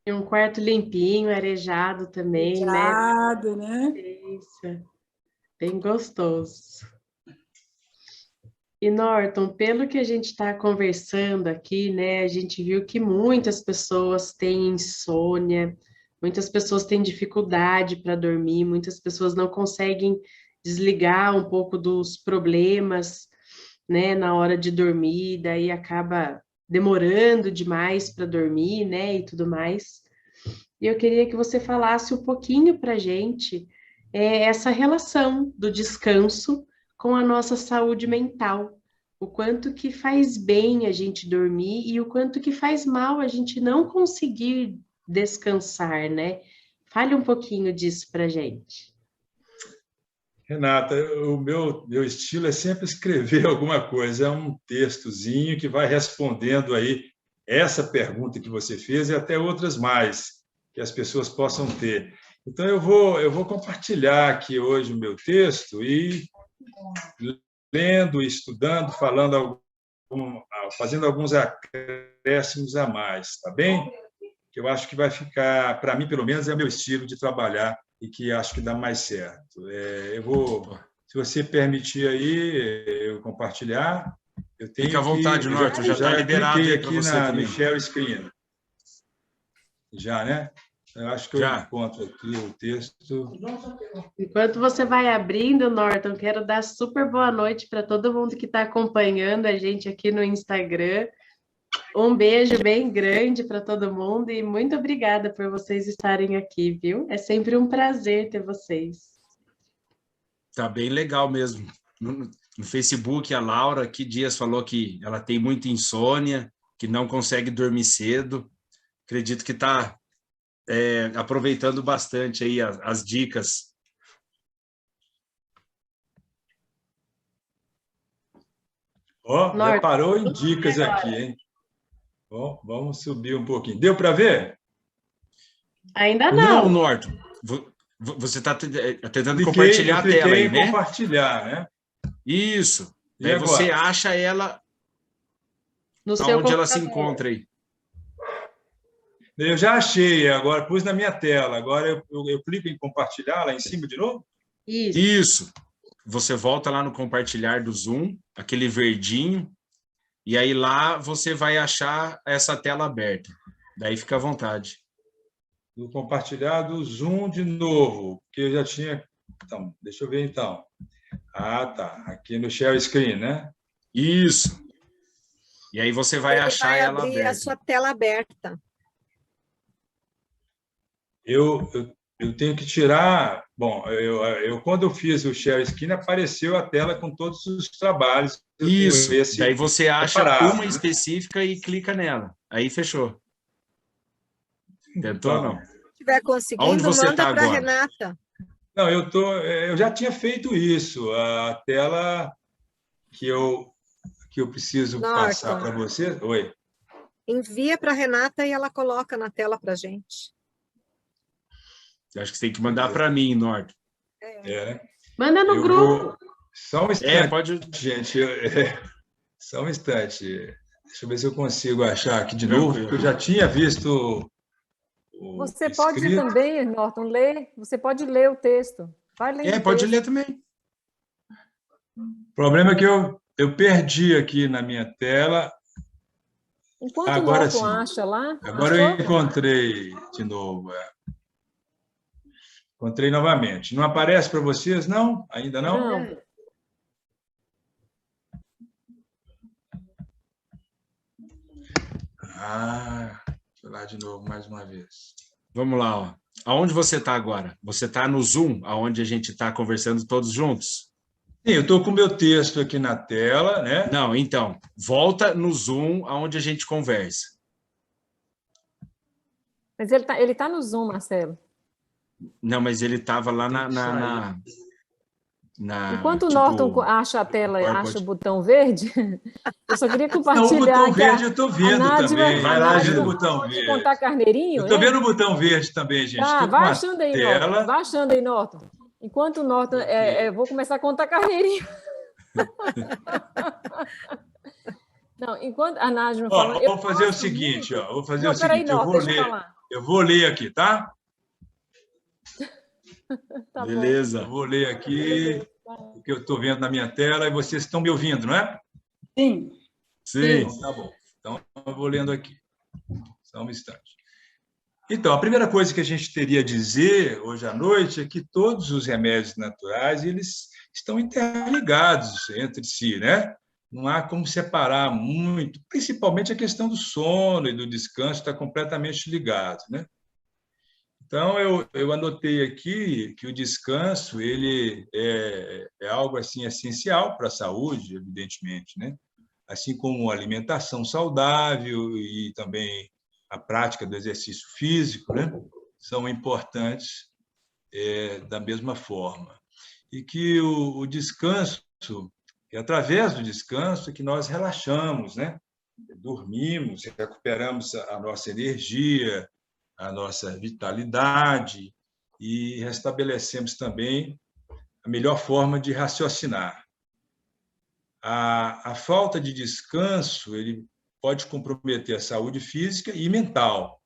E um quarto limpinho, arejado também, arejado, né? Isso. Bem gostoso. E, Norton, pelo que a gente está conversando aqui, né, a gente viu que muitas pessoas têm insônia, muitas pessoas têm dificuldade para dormir, muitas pessoas não conseguem desligar um pouco dos problemas, né, na hora de dormir, daí acaba demorando demais para dormir, né, e tudo mais. E eu queria que você falasse um pouquinho para a gente essa relação do descanso com a nossa saúde mental, o quanto que faz bem a gente dormir e o quanto que faz mal a gente não conseguir descansar, né? Fale um pouquinho disso para a gente. Renata, o meu estilo é sempre escrever alguma coisa, é um textozinho que vai respondendo aí essa pergunta que você fez e até outras mais que as pessoas possam ter. Então, eu vou compartilhar aqui hoje o meu texto e lendo, estudando, fazendo alguns acréscimos a mais, tá bem? Que eu acho que vai ficar, para mim, pelo menos, é o meu estilo de trabalhar e que acho que dá mais certo. Se você permitir aí eu compartilhar, eu tenho. Fica à vontade, Norton, já está liberado aí para você também. No share screen. Já, né? Eu acho que eu encontro aqui o texto. Enquanto você vai abrindo, Norton, quero dar super boa noite para todo mundo que está acompanhando a gente aqui no Instagram. Um beijo bem grande para todo mundo e muito obrigada por vocês estarem aqui, viu? É sempre um prazer ter vocês. Tá bem legal mesmo. No Facebook, a Laura aqui Dias falou que ela tem muita insônia, que não consegue dormir cedo. Acredito que está aproveitando bastante aí as dicas. Já parou em dicas aqui, hein? Bom, vamos subir um pouquinho. Deu para ver? Ainda não. Não, Norton. Você está tentando compartilhar a tela aí, né? Compartilhar, né? Isso. Aí você acha ela no seu onde ela se encontra aí. Eu já achei, agora pus na minha tela. Agora eu clico em compartilhar lá em cima de novo? Isso. Você volta lá no compartilhar do Zoom, aquele verdinho, e aí lá você vai achar essa tela aberta. Daí fica à vontade. No compartilhar do Zoom de novo, que eu já tinha... Então, deixa eu ver então. Ah, tá. Aqui no share screen, né? Isso. E aí você vai achar ela aberta. A sua tela aberta. Eu tenho que tirar... Bom, quando eu fiz o share screen, apareceu a tela com todos os trabalhos. Isso, daí você acha uma específica e clica nela. Aí fechou. Tentou ou não? estiver conseguindo, Aonde você manda está para a agora? Renata. Não, eu já tinha feito isso. A tela que eu preciso passar para você. Oi. Envia para a Renata e ela coloca na tela para a gente. Acho que você tem que mandar para mim, Norton. Manda no grupo. Só um instante, pode... gente. Só um instante. Deixa eu ver se eu consigo achar aqui de novo, porque eu já tinha visto o Você escrito. pode também, Norton, ler. Você pode ler o texto. Vai lendo pode texto. ler também. O problema é que eu perdi aqui na minha tela. Enquanto Agora o Norton sim. acha lá... Agora eu encontrei de novo. Encontrei novamente. Não aparece para vocês, não? Ainda não? Não. Deixa eu lá de novo, mais uma vez. Vamos lá. Ó. Aonde você está agora? Você está no Zoom, aonde a gente está conversando todos juntos? Sim, eu estou com o meu texto aqui na tela, né? Não, então, volta no Zoom, aonde a gente conversa. Mas ele tá no Zoom, Marcelo. Não, mas ele estava lá Enquanto o Norton acha a tela, acha o botão verde, eu só queria compartilhar. Não, o botão verde eu estou vendo também. Vai lá, o botão verde. Contar carneirinho, eu estou vendo o botão verde também, gente. Tá, vai achando aí, Norton. Vai achando aí, Norton. Enquanto o Norton... vou começar a contar carneirinho. Não, enquanto a Nájima fala... Vou fazer o seguinte, Vou fazer o seguinte. Eu vou ler aqui, tá? Tá beleza. Eu vou ler aqui o que eu estou vendo na minha tela e vocês estão me ouvindo, não é? Sim. Sim. Então, tá bom. Então, eu vou lendo aqui. Só um instante. Então, a primeira coisa que a gente teria a dizer hoje à noite é que todos os remédios naturais eles estão interligados entre si, né? Não há como separar muito, principalmente a questão do sono e do descanso está completamente ligado, né? Então, eu anotei aqui que o descanso ele é algo assim essencial para a saúde, evidentemente, né? Assim como a alimentação saudável e também a prática do exercício físico, né? São importantes da mesma forma. E que o descanso, é através do descanso que nós relaxamos, né? Dormimos, recuperamos a nossa energia, a nossa vitalidade e restabelecemos também a melhor forma de raciocinar. A falta de descanso ele pode comprometer a saúde física e mental,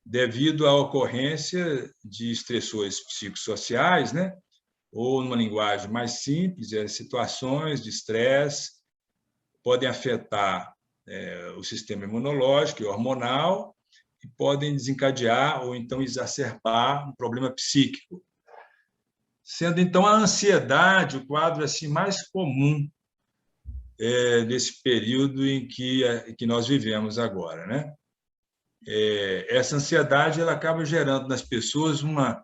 devido à ocorrência de estressores psicossociais, né? Ou, numa linguagem mais simples, situações de estresse podem afetar o sistema imunológico e hormonal e podem desencadear ou então exacerbar um problema psíquico. Sendo, então, a ansiedade o quadro assim, mais comum desse período em que nós vivemos agora, né? Essa ansiedade ela acaba gerando nas pessoas uma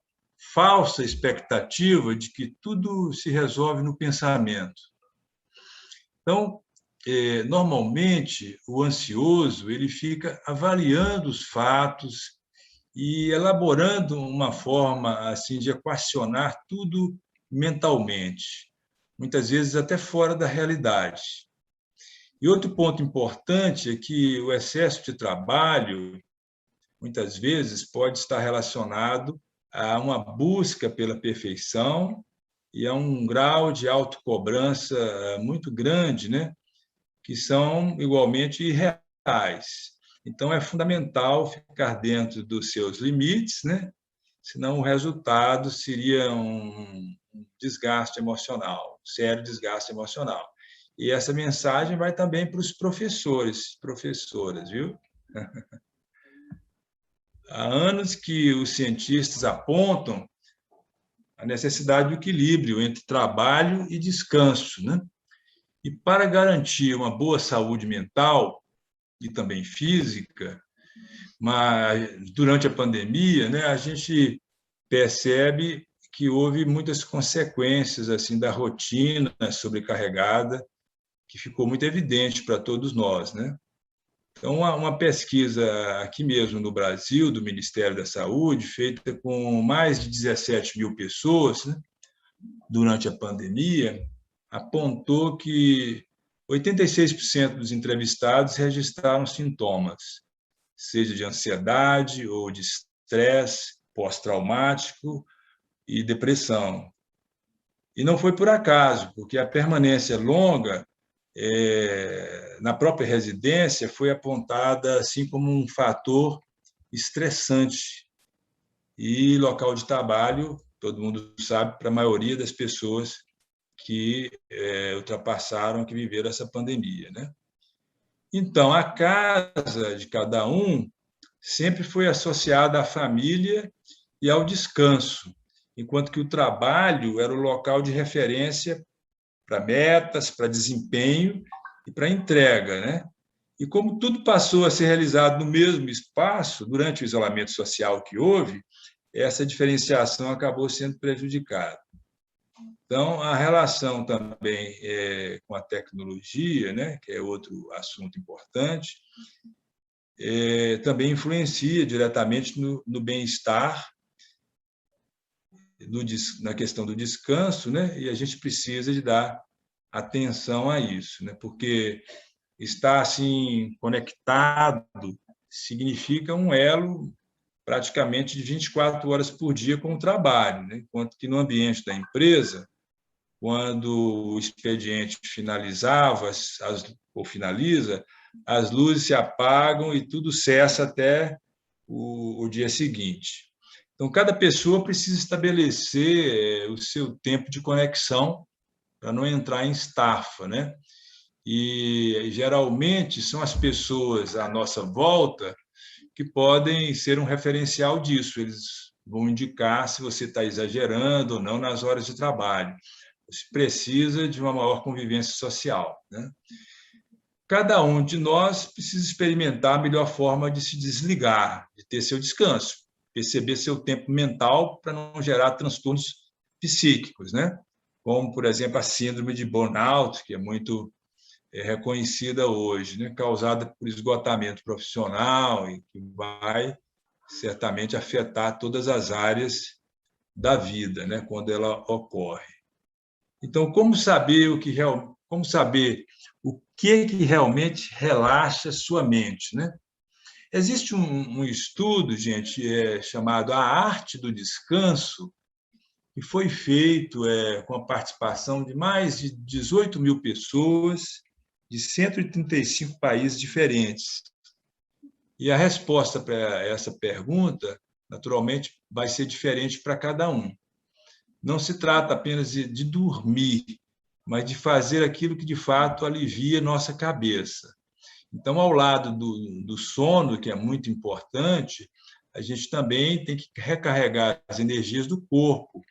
falsa expectativa de que tudo se resolve no pensamento. Então, normalmente, o ansioso ele fica avaliando os fatos e elaborando uma forma assim de equacionar tudo mentalmente, muitas vezes até fora da realidade. E outro ponto importante é que o excesso de trabalho, muitas vezes, pode estar relacionado a uma busca pela perfeição e a um grau de autocobrança muito grande, né? Que são igualmente irreais. Então, é fundamental ficar dentro dos seus limites, né? Senão o resultado seria um desgaste emocional, um sério desgaste emocional. E essa mensagem vai também para os professores, professoras, viu? Há anos que os cientistas apontam a necessidade do equilíbrio entre trabalho e descanso, né? E para garantir uma boa saúde mental e também física, mas durante a pandemia, né, a gente percebe que houve muitas consequências assim da rotina sobrecarregada, que ficou muito evidente para todos nós, né? Então, uma pesquisa aqui mesmo no Brasil, do Ministério da Saúde, feita com mais de 17 mil pessoas, né, durante a pandemia, apontou que 86% dos entrevistados registraram sintomas, seja de ansiedade ou de estresse pós-traumático e depressão. E não foi por acaso, porque a permanência longa na própria residência foi apontada assim como um fator estressante. E local de trabalho, todo mundo sabe, para a maioria das pessoas que ultrapassaram, que viveram essa pandemia, né? Então, a casa de cada um sempre foi associada à família e ao descanso, enquanto que o trabalho era o local de referência para metas, para desempenho e para entrega, né? E como tudo passou a ser realizado no mesmo espaço, durante o isolamento social que houve, essa diferenciação acabou sendo prejudicada. Então, a relação também com a tecnologia, né, que é outro assunto importante, também influencia diretamente no bem-estar, na questão do descanso, né, e a gente precisa de dar atenção a isso, né, porque estar assim conectado significa um elo praticamente de 24 horas por dia com o trabalho, né, enquanto que no ambiente da empresa, quando o expediente finalizava ou finaliza, as luzes se apagam e tudo cessa até o dia seguinte. Então, cada pessoa precisa estabelecer o seu tempo de conexão para não entrar em estafa, né? E, geralmente, são as pessoas à nossa volta que podem ser um referencial disso. Eles vão indicar se você está exagerando ou não nas horas de trabalho. Se precisa de uma maior convivência social, né? Cada um de nós precisa experimentar a melhor forma de se desligar, de ter seu descanso, perceber seu tempo mental para não gerar transtornos psíquicos, né? Como, por exemplo, a síndrome de burnout, que é muito reconhecida hoje, né? Causada por esgotamento profissional e que vai certamente afetar todas as áreas da vida, né? Quando ela ocorre. Então, como saber o que realmente relaxa sua mente, né? Existe um estudo, gente, chamado A Arte do Descanso, que foi feito com a participação de mais de 18 mil pessoas de 135 países diferentes. E a resposta para essa pergunta, naturalmente, vai ser diferente para cada um. Não se trata apenas de dormir, mas de fazer aquilo que, de fato, alivia nossa cabeça. Então, ao lado do sono, que é muito importante, a gente também tem que recarregar as energias do corpo.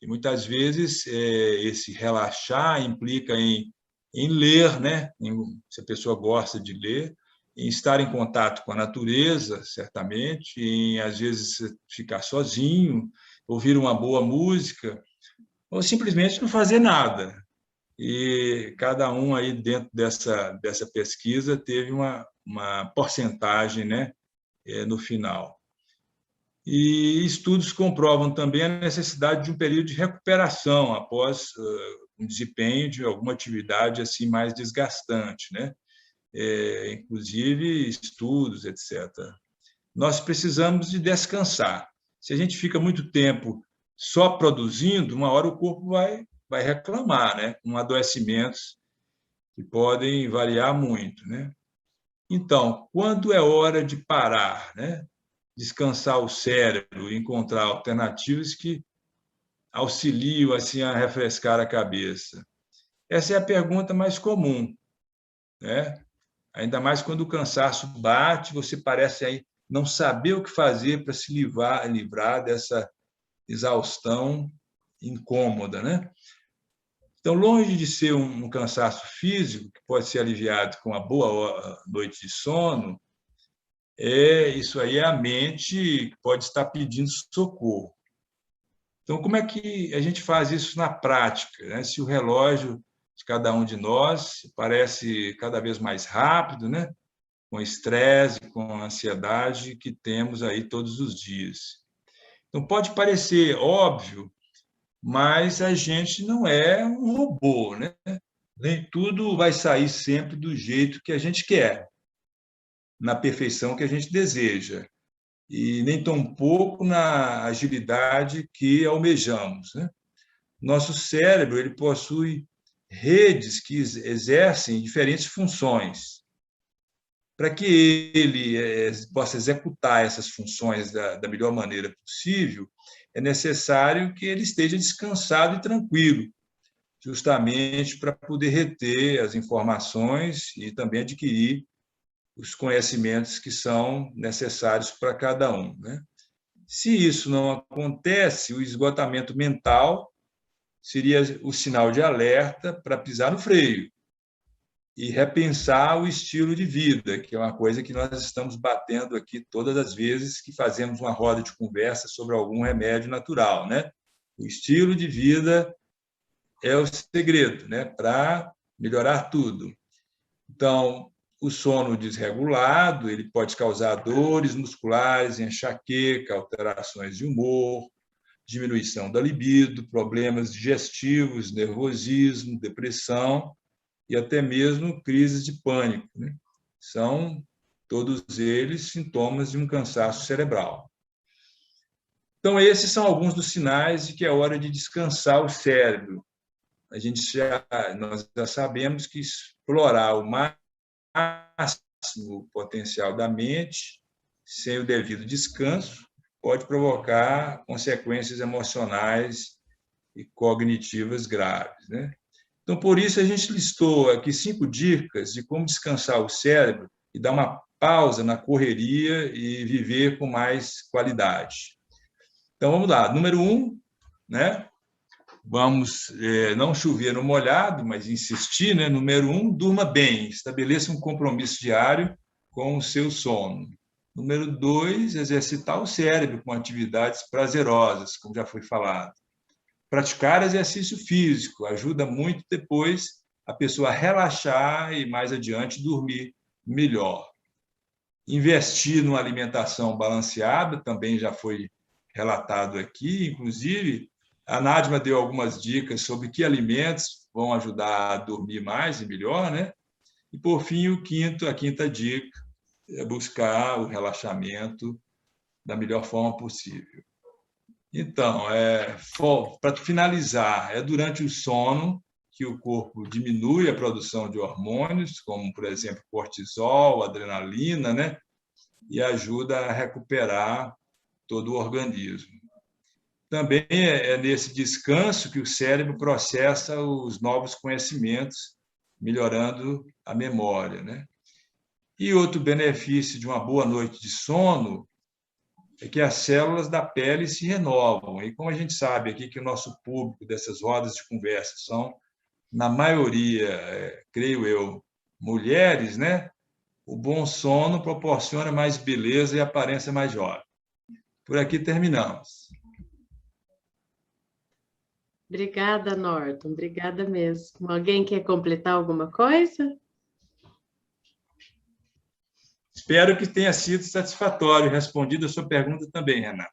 E, muitas vezes, esse relaxar implica em ler, né? Se a pessoa gosta de ler, em estar em contato com a natureza, certamente, em, às vezes, ficar sozinho, ouvir uma boa música, ou simplesmente não fazer nada. E cada um aí dentro dessa pesquisa teve uma porcentagem, né, no final. E estudos comprovam também a necessidade de um período de recuperação após um desempenho de alguma atividade assim mais desgastante, né? Inclusive estudos, etc. Nós precisamos de descansar. Se a gente fica muito tempo só produzindo, uma hora o corpo vai reclamar, né? Com adoecimentos que podem variar muito, né? Então, quando é hora de parar, né? Descansar o cérebro, encontrar alternativas que auxiliam assim a refrescar a cabeça. Essa é a pergunta mais comum, né? Ainda mais quando o cansaço bate, você parece aí não saber o que fazer para se livrar dessa exaustão incômoda, né? Então, longe de ser um cansaço físico, que pode ser aliviado com uma boa noite de sono, isso aí é a mente que pode estar pedindo socorro. Então, como é que a gente faz isso na prática, né? Se o relógio de cada um de nós parece cada vez mais rápido, né? com estresse, com ansiedade que temos aí todos os dias. Então, pode parecer óbvio, mas a gente não é um robô, né? Nem tudo vai sair sempre do jeito que a gente quer, na perfeição que a gente deseja, e nem tampouco na agilidade que almejamos, né? Nosso cérebro ele possui redes que exercem diferentes funções. Para que ele possa executar essas funções da melhor maneira possível, é necessário que ele esteja descansado e tranquilo, justamente para poder reter as informações e também adquirir os conhecimentos que são necessários para cada um, né? Se isso não acontece, o esgotamento mental seria o sinal de alerta para pisar no freio e repensar o estilo de vida, que é uma coisa que nós estamos batendo aqui todas as vezes que fazemos uma roda de conversa sobre algum remédio natural, né? O estilo de vida é o segredo, né, para melhorar tudo. Então, o sono desregulado, ele pode causar dores musculares, enxaqueca, alterações de humor, diminuição da libido, problemas digestivos, nervosismo, depressão e até mesmo crises de pânico, né? São todos eles sintomas de um cansaço cerebral. Então, esses são alguns dos sinais de que é hora de descansar o cérebro. Nós já sabemos que explorar o máximo potencial da mente, sem o devido descanso, pode provocar consequências emocionais e cognitivas graves, né? Então, por isso, a gente listou aqui 5 dicas de como descansar o cérebro e dar uma pausa na correria e viver com mais qualidade. Então, vamos lá. Número 1, né? Vamos não chover no molhado, mas insistir, né? Número 1, durma bem, estabeleça um compromisso diário com o seu sono. Número 2, exercitar o cérebro com atividades prazerosas, como já foi falado. Praticar exercício físico ajuda muito depois a pessoa a relaxar e, mais adiante, dormir melhor. Investir numa alimentação balanceada também já foi relatado aqui, inclusive a Nádima deu algumas dicas sobre que alimentos vão ajudar a dormir mais e melhor, né? E, por fim, a quinta dica é buscar o relaxamento da melhor forma possível. Então, para finalizar, é durante o sono que o corpo diminui a produção de hormônios, como, por exemplo, cortisol, adrenalina, né? E ajuda a recuperar todo o organismo. Também é nesse descanso que o cérebro processa os novos conhecimentos, melhorando a memória, né? E outro benefício de uma boa noite de sono é que as células da pele se renovam. E como a gente sabe aqui que o nosso público dessas rodas de conversa são, na maioria, creio eu, mulheres, né? O bom sono proporciona mais beleza e aparência mais jovem. Por aqui terminamos. Obrigada, Norton. Obrigada mesmo. Alguém quer completar alguma coisa? Espero que tenha sido satisfatório, respondido a sua pergunta também, Renata.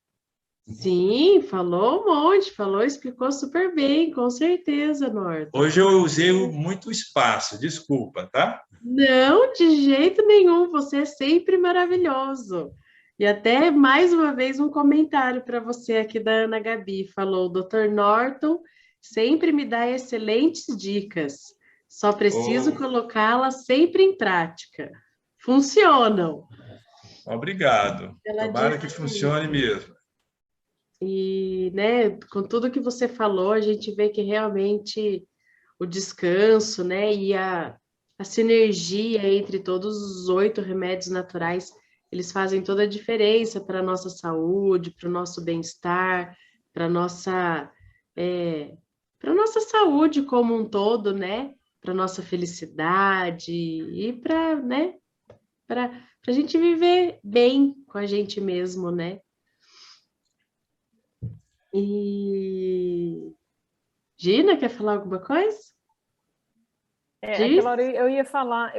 Sim, falou um monte, explicou super bem, com certeza, Norton. Hoje eu usei muito espaço, desculpa, tá? Não, de jeito nenhum, você é sempre maravilhoso. E até, mais uma vez, um comentário para você aqui da Ana Gabi, falou, Dr. Norton sempre me dá excelentes dicas, só preciso colocá-las sempre em prática. Funcionam. Obrigado. Tomara que funcione mesmo. E, né, com tudo que você falou, a gente vê que realmente o descanso, né, e a sinergia entre todos os 8 remédios naturais, eles fazem toda a diferença para a nossa saúde, para o nosso bem-estar, para a nossa saúde como um todo, né, para a nossa felicidade e para, né, para a gente viver bem com a gente mesmo, né? E Gina, quer falar alguma coisa? Aquela hora eu ia falar.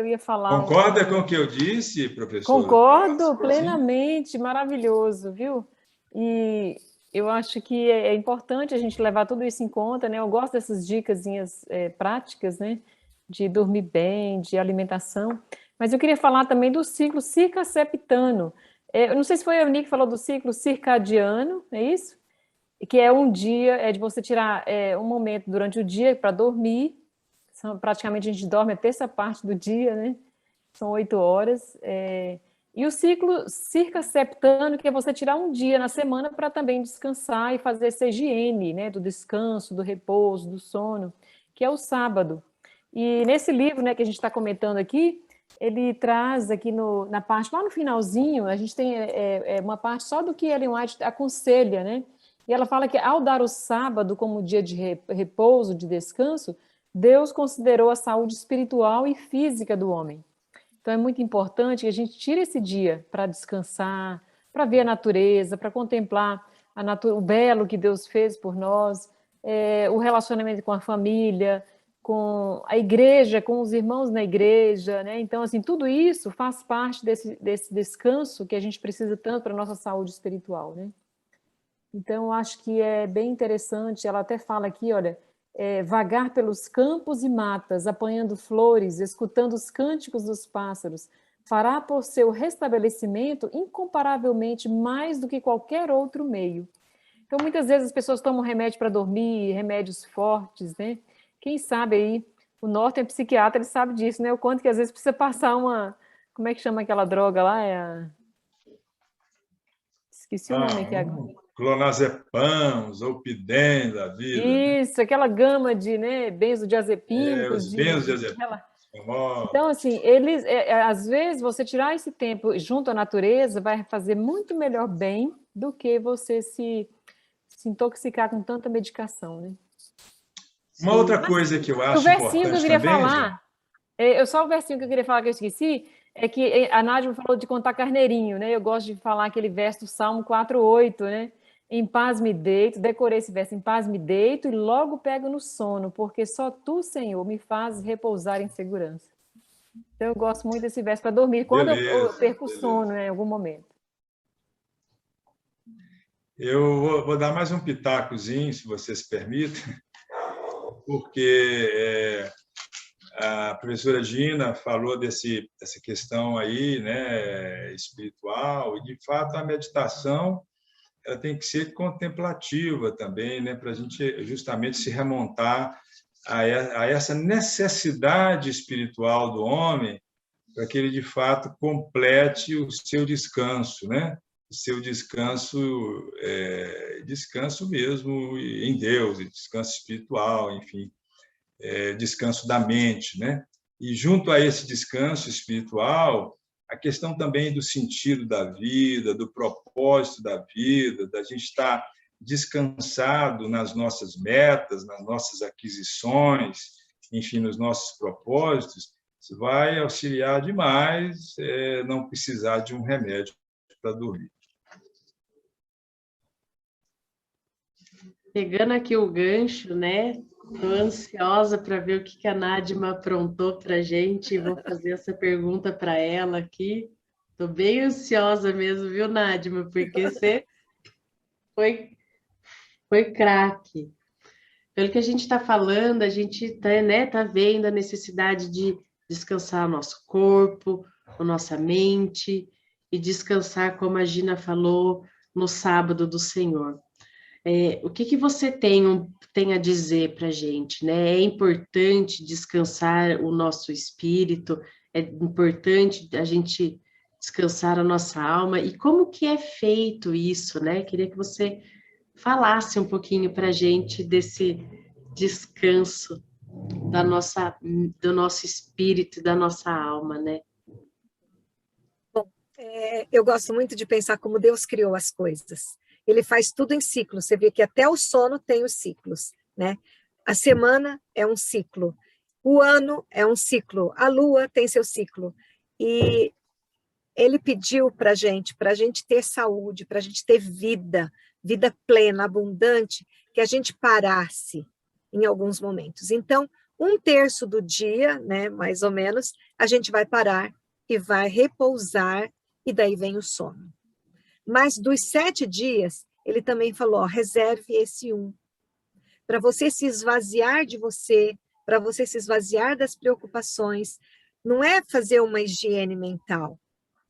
Concorda com o que eu disse, professor? Concordo plenamente, maravilhoso, viu? E eu acho que é importante a gente levar tudo isso em conta, né? Eu gosto dessas dicasinhas práticas, né? De dormir bem, de alimentação. Mas eu queria falar também do ciclo circasseptano. Eu não sei se foi a Euni que falou do ciclo circadiano, é isso? Que é um dia, é de você tirar um momento durante o dia para dormir. Praticamente a gente dorme a terça parte do dia, né? São 8 horas. E o ciclo circasseptano, que é você tirar um dia na semana para também descansar e fazer essa higiene, né? Do descanso, do repouso, do sono, que é o sábado. E nesse livro, né, que a gente está comentando aqui, ele traz aqui na parte, lá no finalzinho, a gente tem uma parte só do que Ellen White aconselha, né? E ela fala que ao dar o sábado como dia de repouso, de descanso, Deus considerou a saúde espiritual e física do homem. Então é muito importante que a gente tire esse dia para descansar, para ver a natureza, para contemplar o belo que Deus fez por nós, o relacionamento com a família, com a igreja, com os irmãos na igreja, né? Então, assim, tudo isso faz parte desse descanso que a gente precisa tanto para a nossa saúde espiritual, né? Então, eu acho que é bem interessante, ela até fala aqui, olha, vagar pelos campos e matas, apanhando flores, escutando os cânticos dos pássaros, fará por seu restabelecimento incomparavelmente mais do que qualquer outro meio. Então, muitas vezes as pessoas tomam remédio para dormir, remédios fortes, né? Quem sabe aí, o Norton é psiquiatra, ele sabe disso, né? O quanto que às vezes precisa passar como é que chama aquela droga lá? Esqueci o nome aqui agora. Clonazepam, Zolpidem da vida. Isso, aquela gama de, né, benzodiazepínicos. Os benzodiazepínicos. Então, assim, às vezes você tirar esse tempo junto à natureza vai fazer muito melhor bem do que você se intoxicar com tanta medicação, né? Uma outra coisa que eu acho importante também... O versinho que eu queria falar, só o versinho que eu queria falar que eu esqueci, é que a Nádia falou de contar carneirinho, né? Eu gosto de falar aquele verso do Salmo 4:8, né? Em paz me deito, decorei esse verso, em paz me deito e logo pego no sono, porque só tu, Senhor, me fazes repousar em segurança. Então eu gosto muito desse verso para dormir, quando eu perco o sono, né, em algum momento. Eu vou dar mais um pitacozinho, se vocês permitem, porque a professora Gina falou dessa questão aí, né, espiritual, e de fato a meditação ela tem que ser contemplativa também, né, para a gente justamente se remontar a essa necessidade espiritual do homem para que ele de fato complete o seu descanso, né? O seu descanso descanso mesmo em Deus, descanso espiritual, enfim. Descanso da mente, né? E junto a esse descanso espiritual, a questão também do sentido da vida, do propósito da vida, da gente estar descansado nas nossas metas, nas nossas aquisições, enfim, nos nossos propósitos, isso vai auxiliar demais não precisar de um remédio para dormir. Pegando aqui o gancho, né? Estou ansiosa para ver o que a Nadima aprontou para a gente e vou fazer essa pergunta para ela aqui. Estou bem ansiosa mesmo, viu, Nadima? Porque você foi craque. Pelo que a gente está falando, a gente está vendo a necessidade de descansar o nosso corpo, a nossa mente e descansar, como a Gina falou, no sábado do Senhor. O que você tem a dizer para a gente, né? É importante descansar o nosso espírito, é importante a gente descansar a nossa alma, e como que é feito isso, né? Queria que você falasse um pouquinho para a gente desse descanso do nosso espírito e da nossa alma, né? Bom, eu gosto muito de pensar como Deus criou as coisas. Ele faz tudo em ciclos. Você vê que até o sono tem os ciclos, né? A semana é um ciclo, o ano é um ciclo, a lua tem seu ciclo. E ele pediu para a gente ter saúde, para a gente ter vida plena, abundante, que a gente parasse em alguns momentos. Então, 1/3 do dia, né, mais ou menos, a gente vai parar e vai repousar, e daí vem o sono. Mas dos 7 dias, ele também falou, ó, reserve esse 1, para você se esvaziar de você, para você se esvaziar das preocupações. Não é fazer uma higiene mental,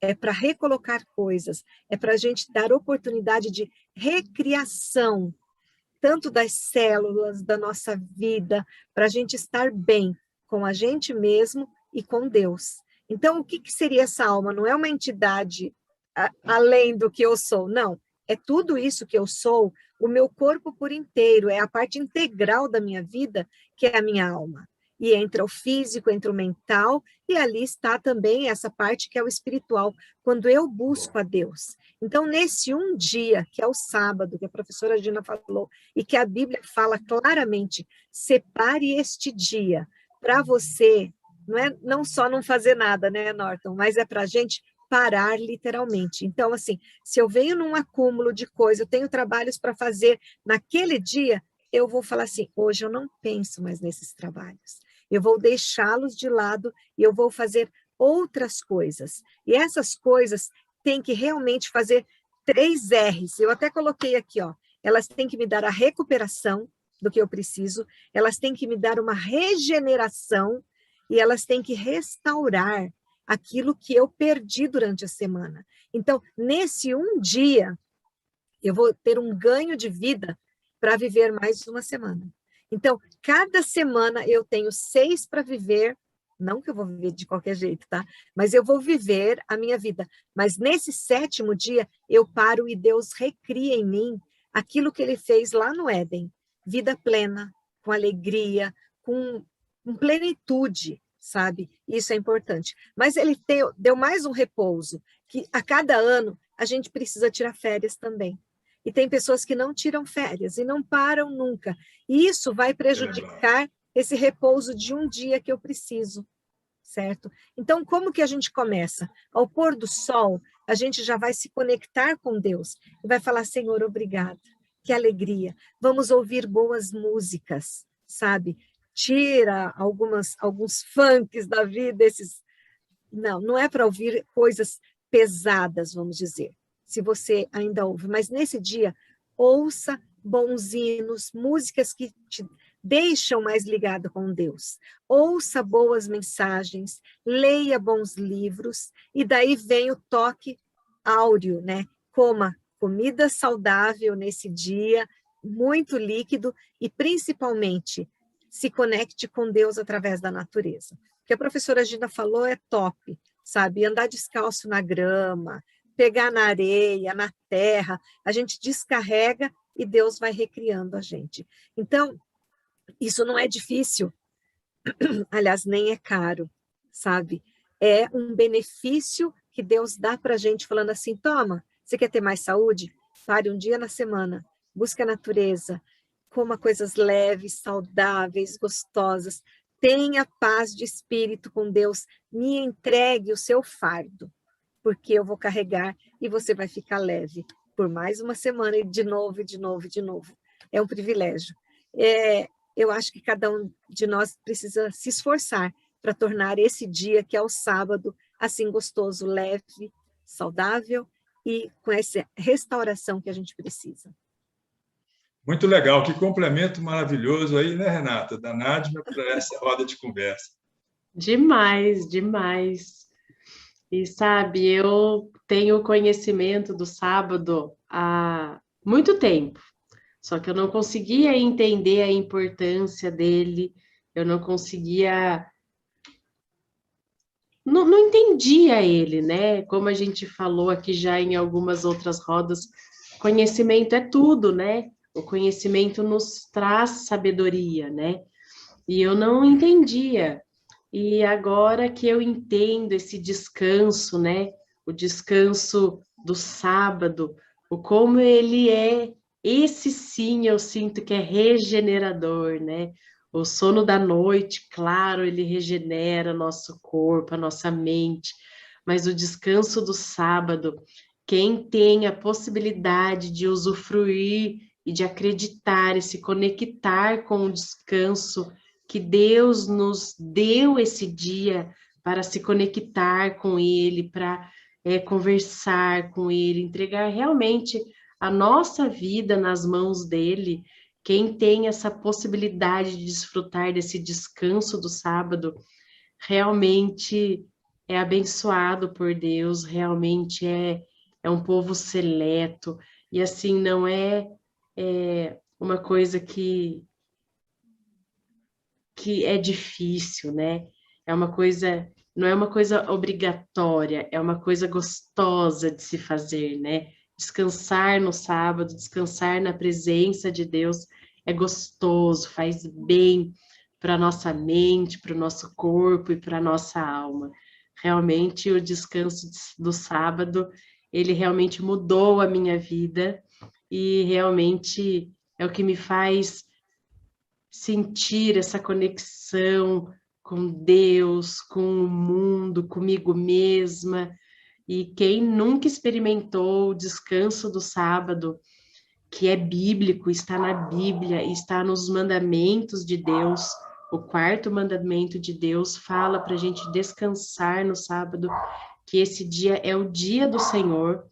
é para recolocar coisas, é para a gente dar oportunidade de recriação, tanto das células da nossa vida, para a gente estar bem com a gente mesmo e com Deus. Então, o que seria essa alma? Não é uma entidade além do que eu sou, não. É tudo isso que eu sou, o meu corpo por inteiro, é a parte integral da minha vida, que é a minha alma. E entra o físico, entra o mental, e ali está também essa parte que é o espiritual, quando eu busco a Deus. Então, nesse um dia, que é o sábado, que a professora Gina falou, e que a Bíblia fala claramente, separe este dia para você, não só não fazer nada, né, Norton, mas é para a gente parar literalmente. Então, assim, se eu venho num acúmulo de coisa, eu tenho trabalhos para fazer naquele dia, eu vou falar assim, hoje eu não penso mais nesses trabalhos. Eu vou deixá-los de lado e eu vou fazer outras coisas. E essas coisas têm que realmente fazer 3 R's. Eu até coloquei aqui, ó. Elas têm que me dar a recuperação do que eu preciso, elas têm que me dar uma regeneração e elas têm que restaurar aquilo que eu perdi durante a semana. Então, nesse um dia, eu vou ter um ganho de vida para viver mais uma semana. Então, cada semana eu tenho 6 para viver, não que eu vou viver de qualquer jeito, tá? Mas eu vou viver a minha vida. Mas nesse 7º dia, eu paro e Deus recria em mim aquilo que ele fez lá no Éden. Vida plena, com alegria, com plenitude, sabe? Isso é importante. Mas ele deu mais um repouso, que a cada ano a gente precisa tirar férias também. E tem pessoas que não tiram férias e não param nunca. E isso vai prejudicar esse repouso de um dia que eu preciso, certo? Então, como que a gente começa? Ao pôr do sol, a gente já vai se conectar com Deus e vai falar, Senhor, obrigada, que alegria. Vamos ouvir boas músicas, sabe? Tira alguns funks da vida, esses... Não é para ouvir coisas pesadas, vamos dizer, se você ainda ouve, mas nesse dia, ouça bons hinos, músicas que te deixam mais ligado com Deus. Ouça boas mensagens, leia bons livros, e daí vem o toque áureo, né? Coma comida saudável nesse dia, muito líquido, e principalmente se conecte com Deus através da natureza. O que a professora Gina falou é top, sabe? Andar descalço na grama, pegar na areia, na terra, a gente descarrega e Deus vai recriando a gente. Então, isso não é difícil, aliás, nem é caro, sabe? É um benefício que Deus dá para a gente, falando assim, toma, você quer ter mais saúde? Pare um dia na semana, busque a natureza, coma coisas leves, saudáveis, gostosas, tenha paz de espírito com Deus, me entregue o seu fardo, porque eu vou carregar e você vai ficar leve por mais uma semana e de novo, e de novo, e de novo. É um privilégio. Eu acho que cada um de nós precisa se esforçar para tornar esse dia, que é o sábado, assim gostoso, leve, saudável e com essa restauração que a gente precisa. Muito legal, que complemento maravilhoso aí, né, Renata, da Nádia para essa roda de conversa. Demais, demais. E sabe, eu tenho conhecimento do sábado há muito tempo, só que eu não conseguia entender a importância dele, eu não conseguia... Não entendia ele, né? Como a gente falou aqui já em algumas outras rodas, conhecimento é tudo, né? O conhecimento nos traz sabedoria, né? E eu não entendia. E agora que eu entendo esse descanso, né? O descanso do sábado, o como ele é, esse sim eu sinto que é regenerador, né? O sono da noite, claro, ele regenera nosso corpo, a nossa mente, mas o descanso do sábado, quem tem a possibilidade de usufruir e de acreditar e se conectar com o descanso que Deus nos deu esse dia para se conectar com Ele, para conversar com Ele, entregar realmente a nossa vida nas mãos dEle. Quem tem essa possibilidade de desfrutar desse descanso do sábado, realmente é abençoado por Deus, realmente é um povo seleto, e assim, não é uma coisa que é difícil, né? Não é uma coisa obrigatória, é uma coisa gostosa de se fazer, né? Descansar no sábado, descansar na presença de Deus é gostoso, faz bem para a nossa mente, para o nosso corpo e para a nossa alma. Realmente, o descanso do sábado, ele realmente mudou a minha vida e realmente é o que me faz sentir essa conexão com Deus, com o mundo, comigo mesma. E quem nunca experimentou o descanso do sábado, que é bíblico, está na Bíblia, está nos mandamentos de Deus, o 4º mandamento de Deus fala para a gente descansar no sábado, que esse dia é o dia do Senhor.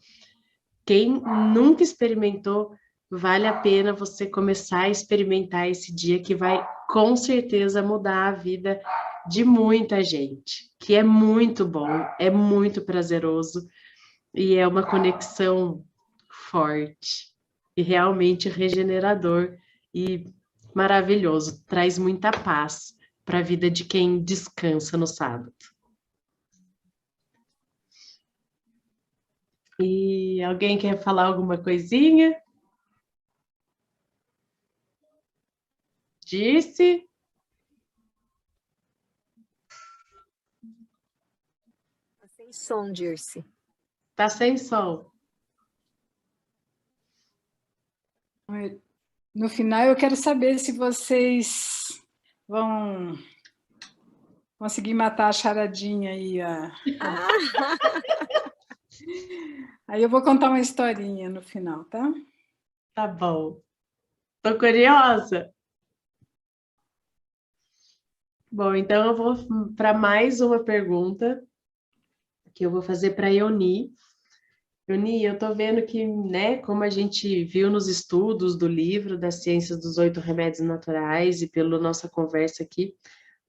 Quem nunca experimentou, vale a pena você começar a experimentar esse dia, que vai com certeza mudar a vida de muita gente, que é muito bom, é muito prazeroso e é uma conexão forte e realmente regenerador e maravilhoso, traz muita paz para a vida de quem descansa no sábado. E alguém quer falar alguma coisinha? Disse? Tá sem som, Dirce. Tá sem som. No final, eu quero saber se vocês vão conseguir matar a charadinha aí. Aí eu vou contar uma historinha no final, tá? Tá bom. Tô curiosa. Bom, então eu vou para mais uma pergunta que eu vou fazer para a Euni. Euni, eu tô vendo que, né, como a gente viu nos estudos do livro das Ciências dos 8 Remédios Naturais e pela nossa conversa aqui,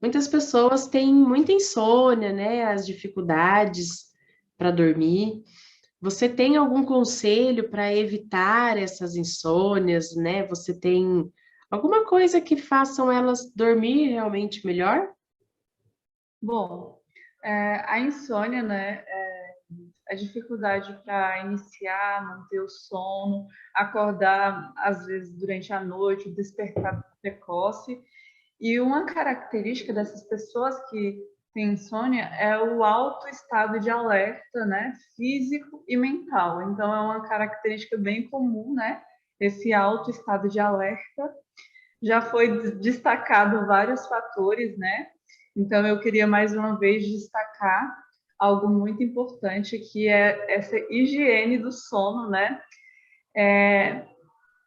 muitas pessoas têm muita insônia, né, as dificuldades para dormir. Você tem algum conselho para evitar essas insônias, né? Você tem alguma coisa que façam elas dormir realmente melhor? Bom, a insônia, né, a dificuldade para iniciar, manter o sono, acordar às vezes durante a noite, o despertar precoce. E uma característica dessas pessoas que têm insônia é o alto estado de alerta, né, físico e mental. Então é uma característica bem comum, né, esse alto estado de alerta. Já foi destacado vários fatores, né? Então eu queria mais uma vez destacar algo muito importante, que é essa higiene do sono, né?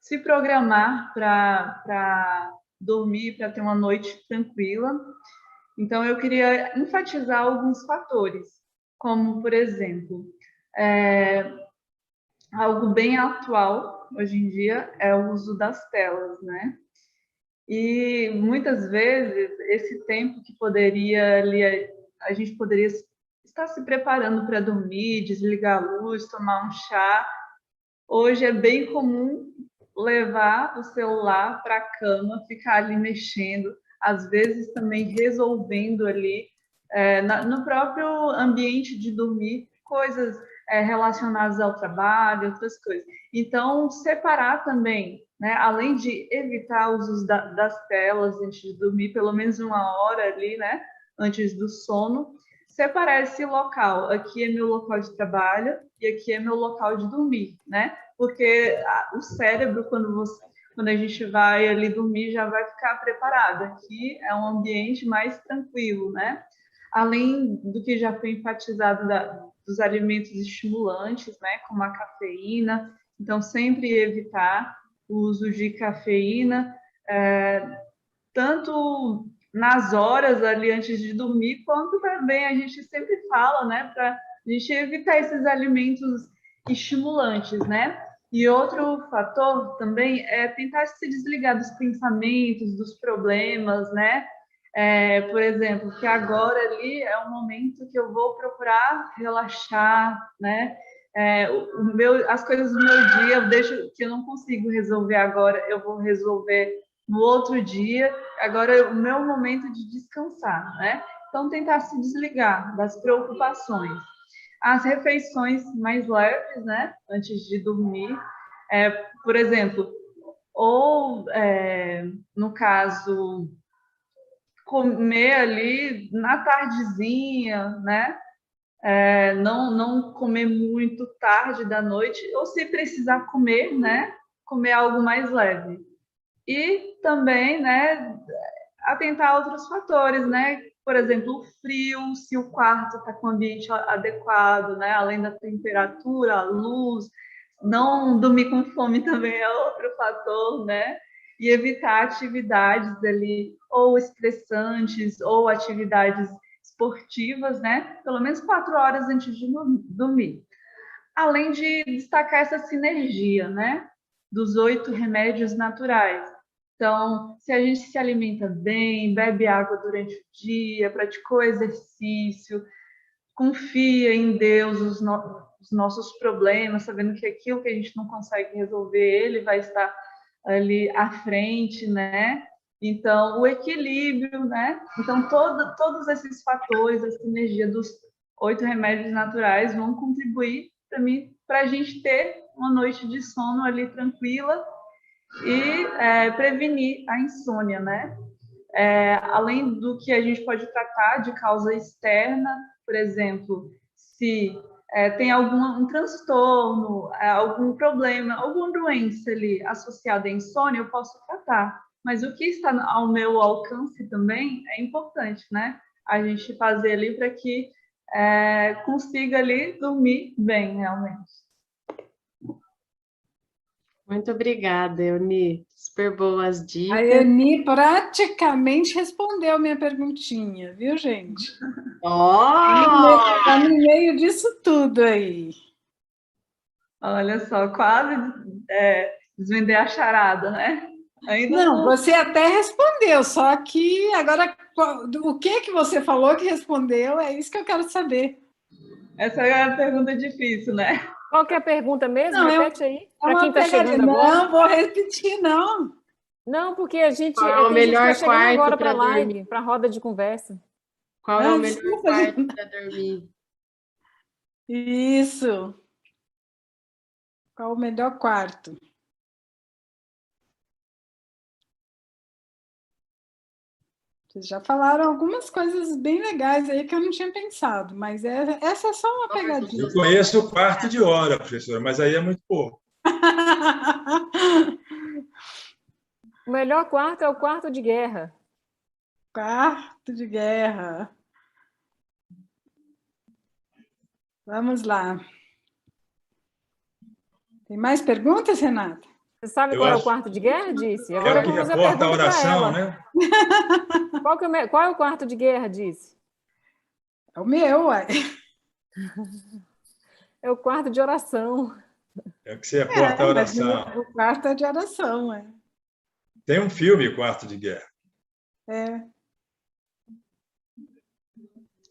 Se programar para dormir, para ter uma noite tranquila. Então, eu queria enfatizar alguns fatores, como, por exemplo, algo bem atual hoje em dia é o uso das telas, né? E muitas vezes esse tempo que a gente poderia estar se preparando para dormir, desligar a luz, tomar um chá, hoje é bem comum levar o celular para a cama, ficar ali mexendo, às vezes também resolvendo ali no próprio ambiente de dormir coisas relacionadas ao trabalho, outras coisas. Então, separar também, né, além de evitar o uso das telas antes de dormir, pelo menos 1 hora ali, né, antes do sono, separar esse local. Aqui é meu local de trabalho e aqui é meu local de dormir, né? Porque o cérebro, quando a gente vai ali dormir, já vai ficar preparado. Aqui é um ambiente mais tranquilo, né? Além do que já foi enfatizado dos alimentos estimulantes, né? Como a cafeína. Então, sempre evitar o uso de cafeína, tanto nas horas ali antes de dormir, quanto também a gente sempre fala, né, para a gente evitar esses alimentos estimulantes, né? E outro fator também é tentar se desligar dos pensamentos, dos problemas, né? Por exemplo, que agora ali é um momento que eu vou procurar relaxar, né? As coisas do meu dia, eu deixo que eu não consigo resolver agora, eu vou resolver no outro dia. Agora é o meu momento de descansar, né? Então, tentar se desligar das preocupações. As refeições mais leves, né? Antes de dormir. Por exemplo, ou, no caso, comer ali na tardezinha, né? Não comer muito tarde da noite, ou se precisar comer, né? Comer algo mais leve. E também, né, atentar a outros fatores, né? Por exemplo, o frio, se o quarto está com o ambiente adequado, né? Além da temperatura, a luz, não dormir com fome também é outro fator, né? E evitar atividades ali ou estressantes ou atividades esportivas, né? Pelo menos 4 horas antes de dormir. Além de destacar essa sinergia, né? Dos 8 remédios naturais. Então, se a gente se alimenta bem, bebe água durante o dia, praticou exercício, confia em Deus os nossos problemas, sabendo que aquilo que a gente não consegue resolver, Ele vai estar ali à frente, né? Então, o equilíbrio, né? Então, todos esses fatores, a sinergia dos 8 remédios naturais vão contribuir para a gente ter uma noite de sono ali tranquila e prevenir a insônia, né? Além do que a gente pode tratar de causa externa, por exemplo, se tem algum transtorno, algum problema, alguma doença ali associada à insônia, eu posso tratar. Mas o que está ao meu alcance também é importante, né? A gente fazer ali para que consiga ali dormir bem, realmente. Muito obrigada, Euni. Super boas dicas. A Euni praticamente respondeu minha perguntinha, viu, gente? Está no meio disso tudo aí. Olha só, quase desvendei a charada, né? Ainda não, você até respondeu, só que agora o que você falou que respondeu, é isso que eu quero saber. Essa é a pergunta difícil, né? Qual que é a pergunta mesmo? Não, repete aí. Para quem está chegando agora. Não, vou repetir, não. Não, porque a gente Qual é o melhor gente tá chegando agora para a live, dormir? para a roda de conversa. Qual é o melhor quarto para dormir? Isso. Qual o melhor quarto? Vocês já falaram algumas coisas bem legais aí que eu não tinha pensado, mas essa é só uma pegadinha. Eu conheço o quarto de hora, professora, mas aí é muito pouco. O melhor quarto é o quarto de guerra. Quarto de guerra. Vamos lá. Tem mais perguntas, Renata? Você sabe qual é o quarto de guerra, Disse? Agora que reporta a oração, né? Qual é o quarto de guerra, Disse? É o meu, ué. É o quarto de oração. É que você reporta a oração. O quarto é de oração, é. Tem um filme, Quarto de Guerra.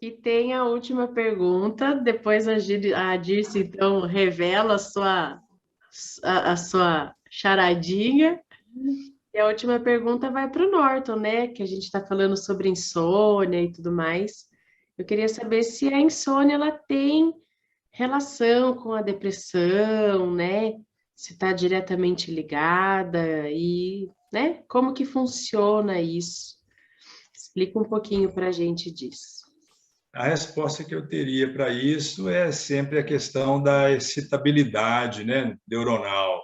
E tem a última pergunta, depois a Dirce, então, revela a sua charadinha. E a última pergunta vai para o Norton, né? Que a gente está falando sobre insônia e tudo mais. Eu queria saber se a insônia ela tem relação com a depressão, né? Se está diretamente ligada e, né? Como que funciona isso? Explica um pouquinho para a gente disso. A resposta que eu teria para isso é sempre a questão da excitabilidade, né, neuronal,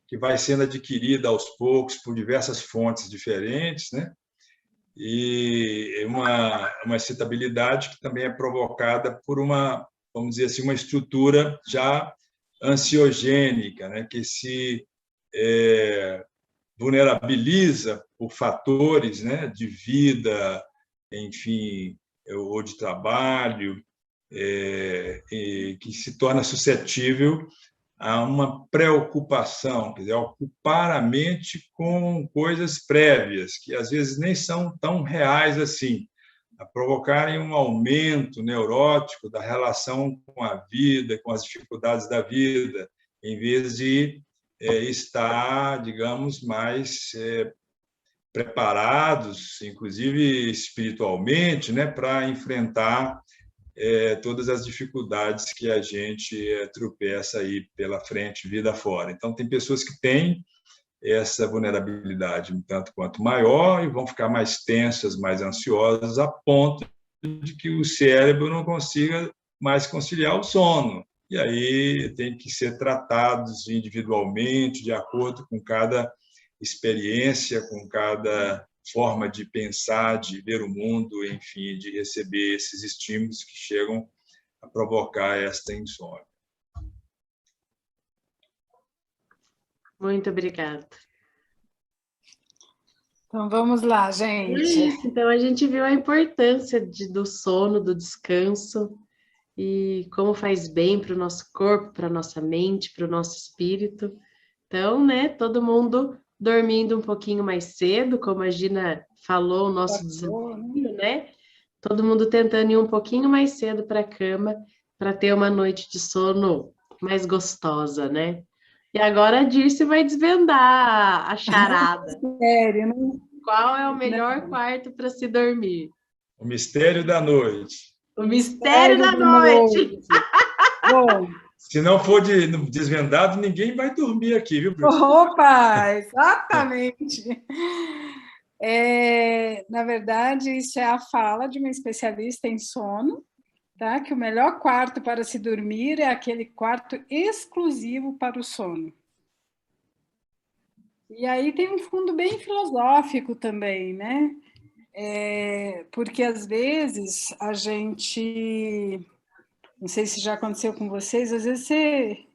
que vai sendo adquirida aos poucos por diversas fontes diferentes, né? E uma excitabilidade que também é provocada por vamos dizer assim, uma estrutura já ansiogênica, né? Que se vulnerabiliza por fatores, né, de vida, enfim, ou de trabalho, que se torna suscetível a uma preocupação, quer dizer, ocupar a mente com coisas prévias, que às vezes nem são tão reais assim, a provocarem um aumento neurótico da relação com a vida, com as dificuldades da vida, em vez de estar, digamos, mais preparados, inclusive espiritualmente, né, para enfrentar todas as dificuldades que a gente tropeça aí pela frente, vida fora. Então, tem pessoas que têm essa vulnerabilidade um tanto quanto maior e vão ficar mais tensas, mais ansiosas, a ponto de que o cérebro não consiga mais conciliar o sono. E aí tem que ser tratados individualmente, de acordo com cada experiência, com cada forma de pensar, de ver o mundo, enfim, de receber esses estímulos que chegam a provocar esta insônia. Muito obrigada. Então, vamos lá, gente. Então, a gente viu a importância do sono, do descanso, e como faz bem para o nosso corpo, para a nossa mente, para o nosso espírito. Então, né, todo mundo dormindo um pouquinho mais cedo, como a Gina falou, o nosso desafio, né? Todo mundo tentando ir um pouquinho mais cedo para a cama, para ter uma noite de sono mais gostosa, né? E agora a Dirce vai desvendar a charada. Sério, né? Qual é o melhor quarto para se dormir? O mistério da noite. O mistério da noite. Bom, se não for desvendado, ninguém vai dormir aqui, viu, professor? Opa, exatamente. Na verdade, isso é a fala de uma especialista em sono, tá? Que o melhor quarto para se dormir é aquele quarto exclusivo para o sono. E aí tem um fundo bem filosófico também, né? Porque às vezes a gente, não sei se já aconteceu com vocês, às vezes você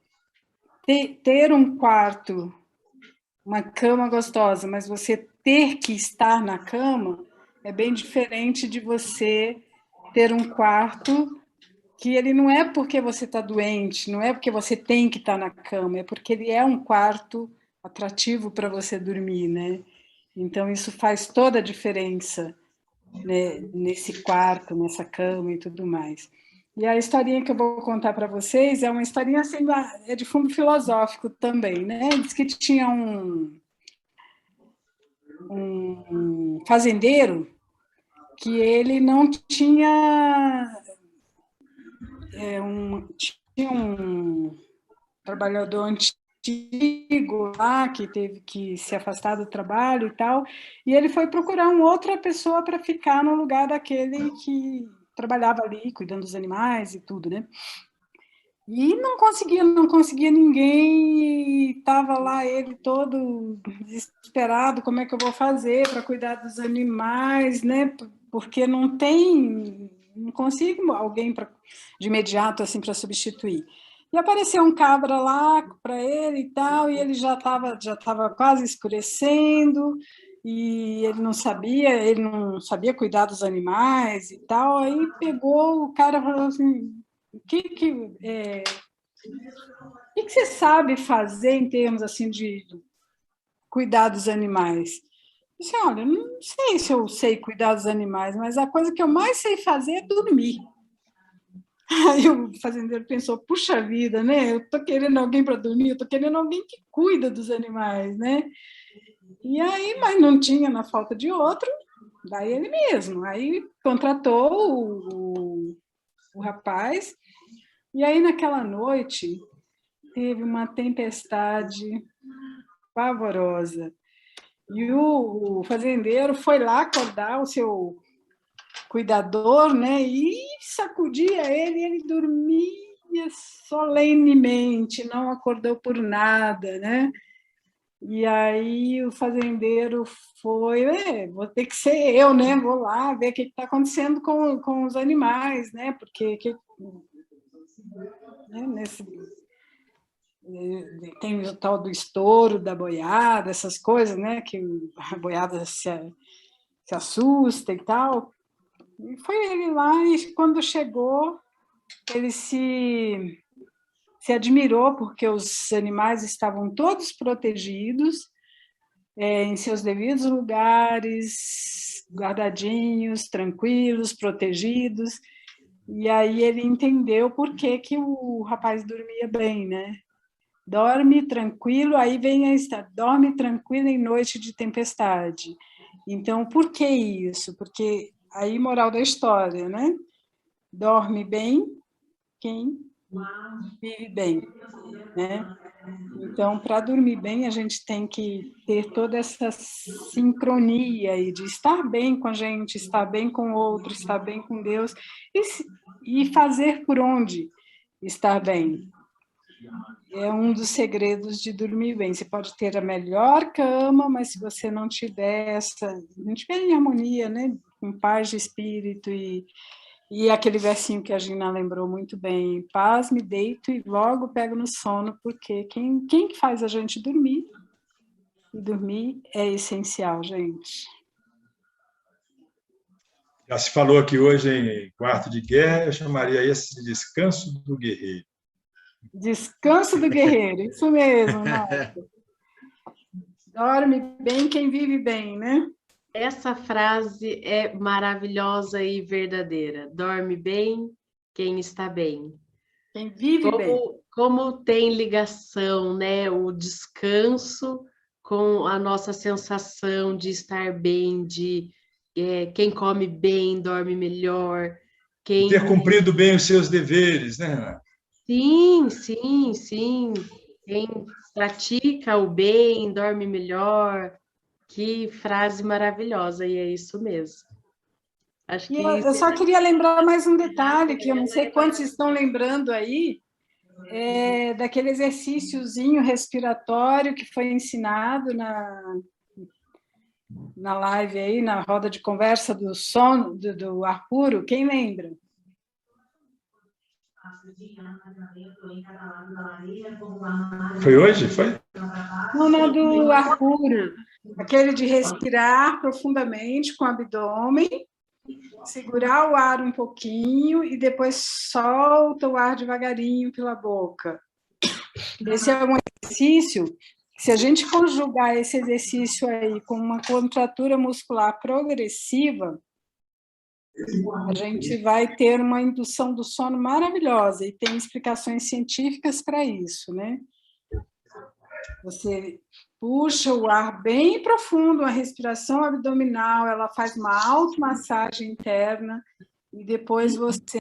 ter um quarto, uma cama gostosa, mas você ter que estar na cama é bem diferente de você ter um quarto que ele não é porque você está doente, não é porque você tem que estar na cama, é porque ele é um quarto atrativo para você dormir, né? Então, isso faz toda a diferença, né, nesse quarto, nessa cama e tudo mais. E a historinha que eu vou contar para vocês é uma historinha assim, de fundo filosófico também, né? Diz que tinha um fazendeiro que ele não tinha... tinha um trabalhador antigo lá que teve que se afastar do trabalho e tal, e ele foi procurar uma outra pessoa para ficar no lugar daquele que trabalhava ali, cuidando dos animais e tudo, né? E não conseguia ninguém, e estava lá ele todo desesperado, como é que eu vou fazer para cuidar dos animais, né? Porque não consigo alguém de imediato assim para substituir. E apareceu um cabra lá para ele e tal, e ele já estava quase escurecendo, e ele não sabia cuidar dos animais e tal. Aí pegou o cara e falou assim: o que você sabe fazer em termos assim de cuidar dos animais? Eu disse: olha, não sei se eu sei cuidar dos animais, mas a coisa que eu mais sei fazer é dormir. Aí o fazendeiro pensou: puxa vida, né? Eu estou querendo alguém para dormir, eu estou querendo alguém que cuida dos animais, né? E aí, mas não tinha, na falta de outro, daí ele mesmo. Aí contratou o rapaz, e aí naquela noite teve uma tempestade pavorosa. E o fazendeiro foi lá acordar o seu cuidador, né? E sacudia ele, e ele dormia solenemente, não acordou por nada, né? E aí o fazendeiro foi: vou ter que ser eu, né? Vou lá ver o que está acontecendo com os animais, né? Porque né, tem o tal do estouro da boiada, essas coisas, né? Que a boiada se assusta e tal. E foi ele lá, e quando chegou, ele se admirou, porque os animais estavam todos protegidos, em seus devidos lugares, guardadinhos, tranquilos, protegidos. E aí ele entendeu por que o rapaz dormia bem, né? Dorme tranquilo, aí vem dorme tranquilo em noite de tempestade. Então, por que isso? Porque aí, moral da história, né? Dorme bem quem vive bem, né? Então, para dormir bem, a gente tem que ter toda essa sincronia aí de estar bem com a gente, estar bem com o outro, estar bem com Deus e fazer por onde estar bem. É um dos segredos de dormir bem. Você pode ter a melhor cama, mas se você não tiver não tiver em harmonia, né, com paz de espírito e aquele versinho que a Gina lembrou muito bem, paz, me deito e logo pego no sono, porque quem faz a gente dormir, e dormir é essencial, gente. Já se falou aqui hoje em Quarto de Guerra, eu chamaria esse de descanso do guerreiro. Descanso do guerreiro, isso mesmo. Dorme bem quem vive bem, né? Essa frase é maravilhosa e verdadeira. Dorme bem quem está bem. Quem vive bem. Como tem ligação, né? O descanso com a nossa sensação de estar bem, de quem come bem, dorme melhor. Ter cumprido bem os seus deveres, né, Renata? Sim, sim, sim. Quem pratica o bem, dorme melhor. Que frase maravilhosa, e é isso mesmo. Acho que eu só queria lembrar mais um detalhe, que eu não sei quantos estão lembrando aí, daquele exercíciozinho respiratório que foi ensinado na live aí, na roda de conversa do sono, do ar puro. Quem lembra? Foi hoje? Foi? Não, do ar puro. Aquele de respirar profundamente com o abdômen, segurar o ar um pouquinho e depois solta o ar devagarinho pela boca. Esse é um exercício, se a gente conjugar esse exercício aí com uma contratura muscular progressiva, a gente vai ter uma indução do sono maravilhosa, e tem explicações científicas para isso, né? Você puxa o ar bem profundo, a respiração abdominal, ela faz uma automassagem interna, e depois você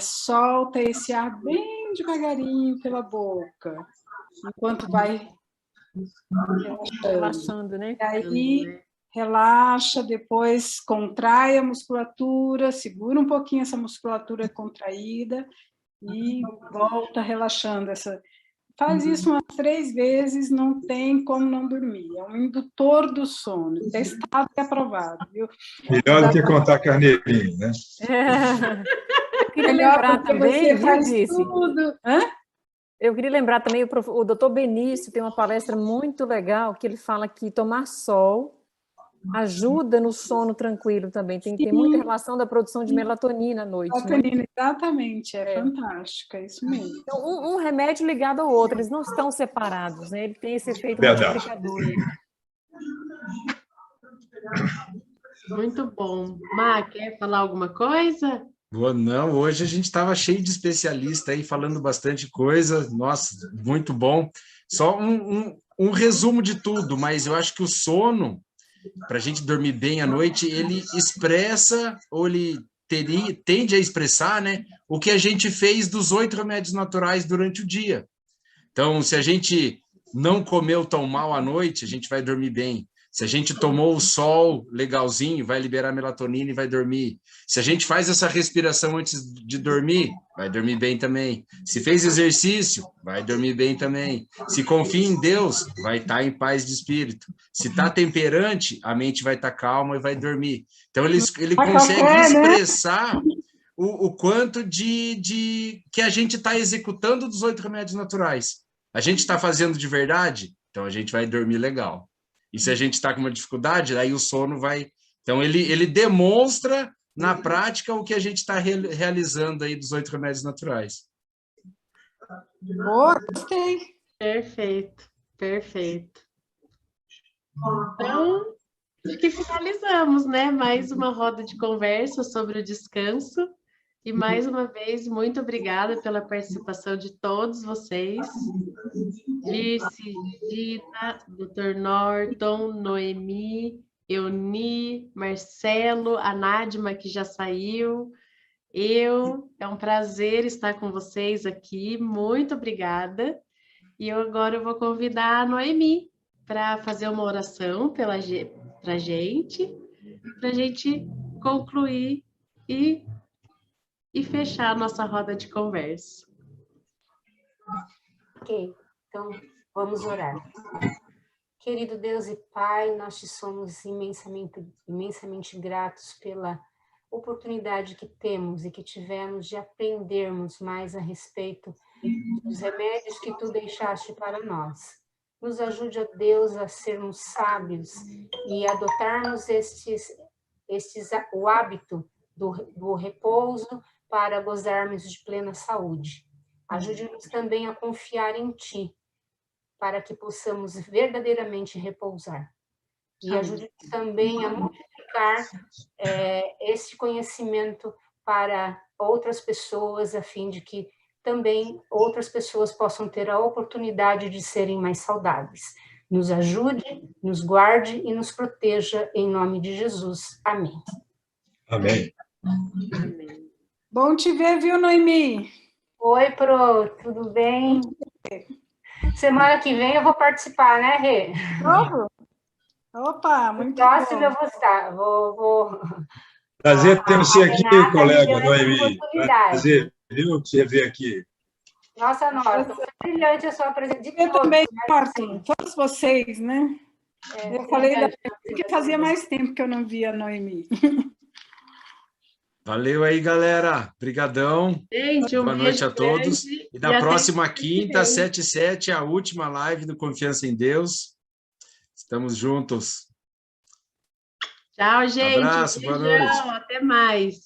solta esse ar bem devagarinho pela boca, enquanto vai relaxando, né? E aí relaxa, depois contrai a musculatura, segura um pouquinho essa musculatura contraída e volta relaxando. Faz isso umas 3 vezes, não tem como não dormir. É um indutor do sono, testado e aprovado. Viu? Melhor do que contar carneirinho, né? Eu queria lembrar também, viu, Disse? Eu queria lembrar também, o doutor Benício tem uma palestra muito legal, que ele fala que tomar sol ajuda no sono tranquilo também. Tem muita relação da produção de melatonina à noite. Melatonina, né? Exatamente, fantástica, é isso mesmo. Então, um remédio ligado ao outro, eles não estão separados, né? Ele tem esse efeito multiplicador. Muito bom. Má, quer falar alguma coisa? Não, hoje a gente estava cheio de especialista aí, falando bastante coisa. Nossa, muito bom. Só um resumo de tudo, mas eu acho que o sono, para a gente dormir bem à noite, ele expressa, ou ele tende a expressar, né, o que a gente fez dos 8 remédios naturais durante o dia. Então, se a gente não comeu tão mal à noite, a gente vai dormir bem. Se a gente tomou o sol legalzinho, vai liberar melatonina e vai dormir. Se a gente faz essa respiração antes de dormir, vai dormir bem também. Se fez exercício, vai dormir bem também. Se confia em Deus, vai estar em paz de espírito. Se está temperante, a mente vai estar calma e vai dormir. Então, ele consegue expressar o quanto que a gente está executando dos 8 remédios naturais. A gente está fazendo de verdade, então a gente vai dormir legal. E se a gente está com uma dificuldade, aí o sono vai... Então, ele demonstra na prática o que a gente está realizando aí dos 8 remédios naturais. Boa, gostei. Perfeito, perfeito. Então, acho que finalizamos, né? Mais uma roda de conversa sobre o descanso. E mais uma vez, muito obrigada pela participação de todos vocês. Dirce, Gina, Dr. Norton, Noemi, Euni, Marcelo, a Nádima, que já saiu. É um prazer estar com vocês aqui. Muito obrigada. E agora eu vou convidar a Noemi para fazer uma oração para a gente concluir e fechar a nossa roda de conversa. Ok, então vamos orar. Querido Deus e Pai, nós te somos imensamente gratos pela oportunidade que temos e que tivemos de aprendermos mais a respeito dos remédios que tu deixaste para nós. Nos ajude, ó Deus, a sermos sábios e adotarmos o hábito do repouso para gozarmos de plena saúde. Ajude-nos também a confiar em Ti, para que possamos verdadeiramente repousar. E ajude-nos também a multiplicar esse conhecimento para outras pessoas, a fim de que também outras pessoas possam ter a oportunidade de serem mais saudáveis. Nos ajude, nos guarde e nos proteja, em nome de Jesus. Amém. Amém. Amém. Bom te ver, viu, Noemi? Oi, Pro, tudo bem? Semana que vem eu vou participar, né, Rê? Opa, muito bom. Próximo eu vou estar. Vou... Prazer ter você aqui, colega Noemi. Prazer, viu, te ver aqui. Nossa, Norton, foi brilhante a sua apresentação. Eu também, Norton, todos vocês, né? Eu falei que fazia mais tempo que eu não via a Noemi. Valeu aí, galera. Obrigadão. Gente, boa noite a todos. E na próxima quinta, 7h07, a última live do Confiança em Deus. Estamos juntos. Tchau, gente. Abraço, boa noite. Até mais.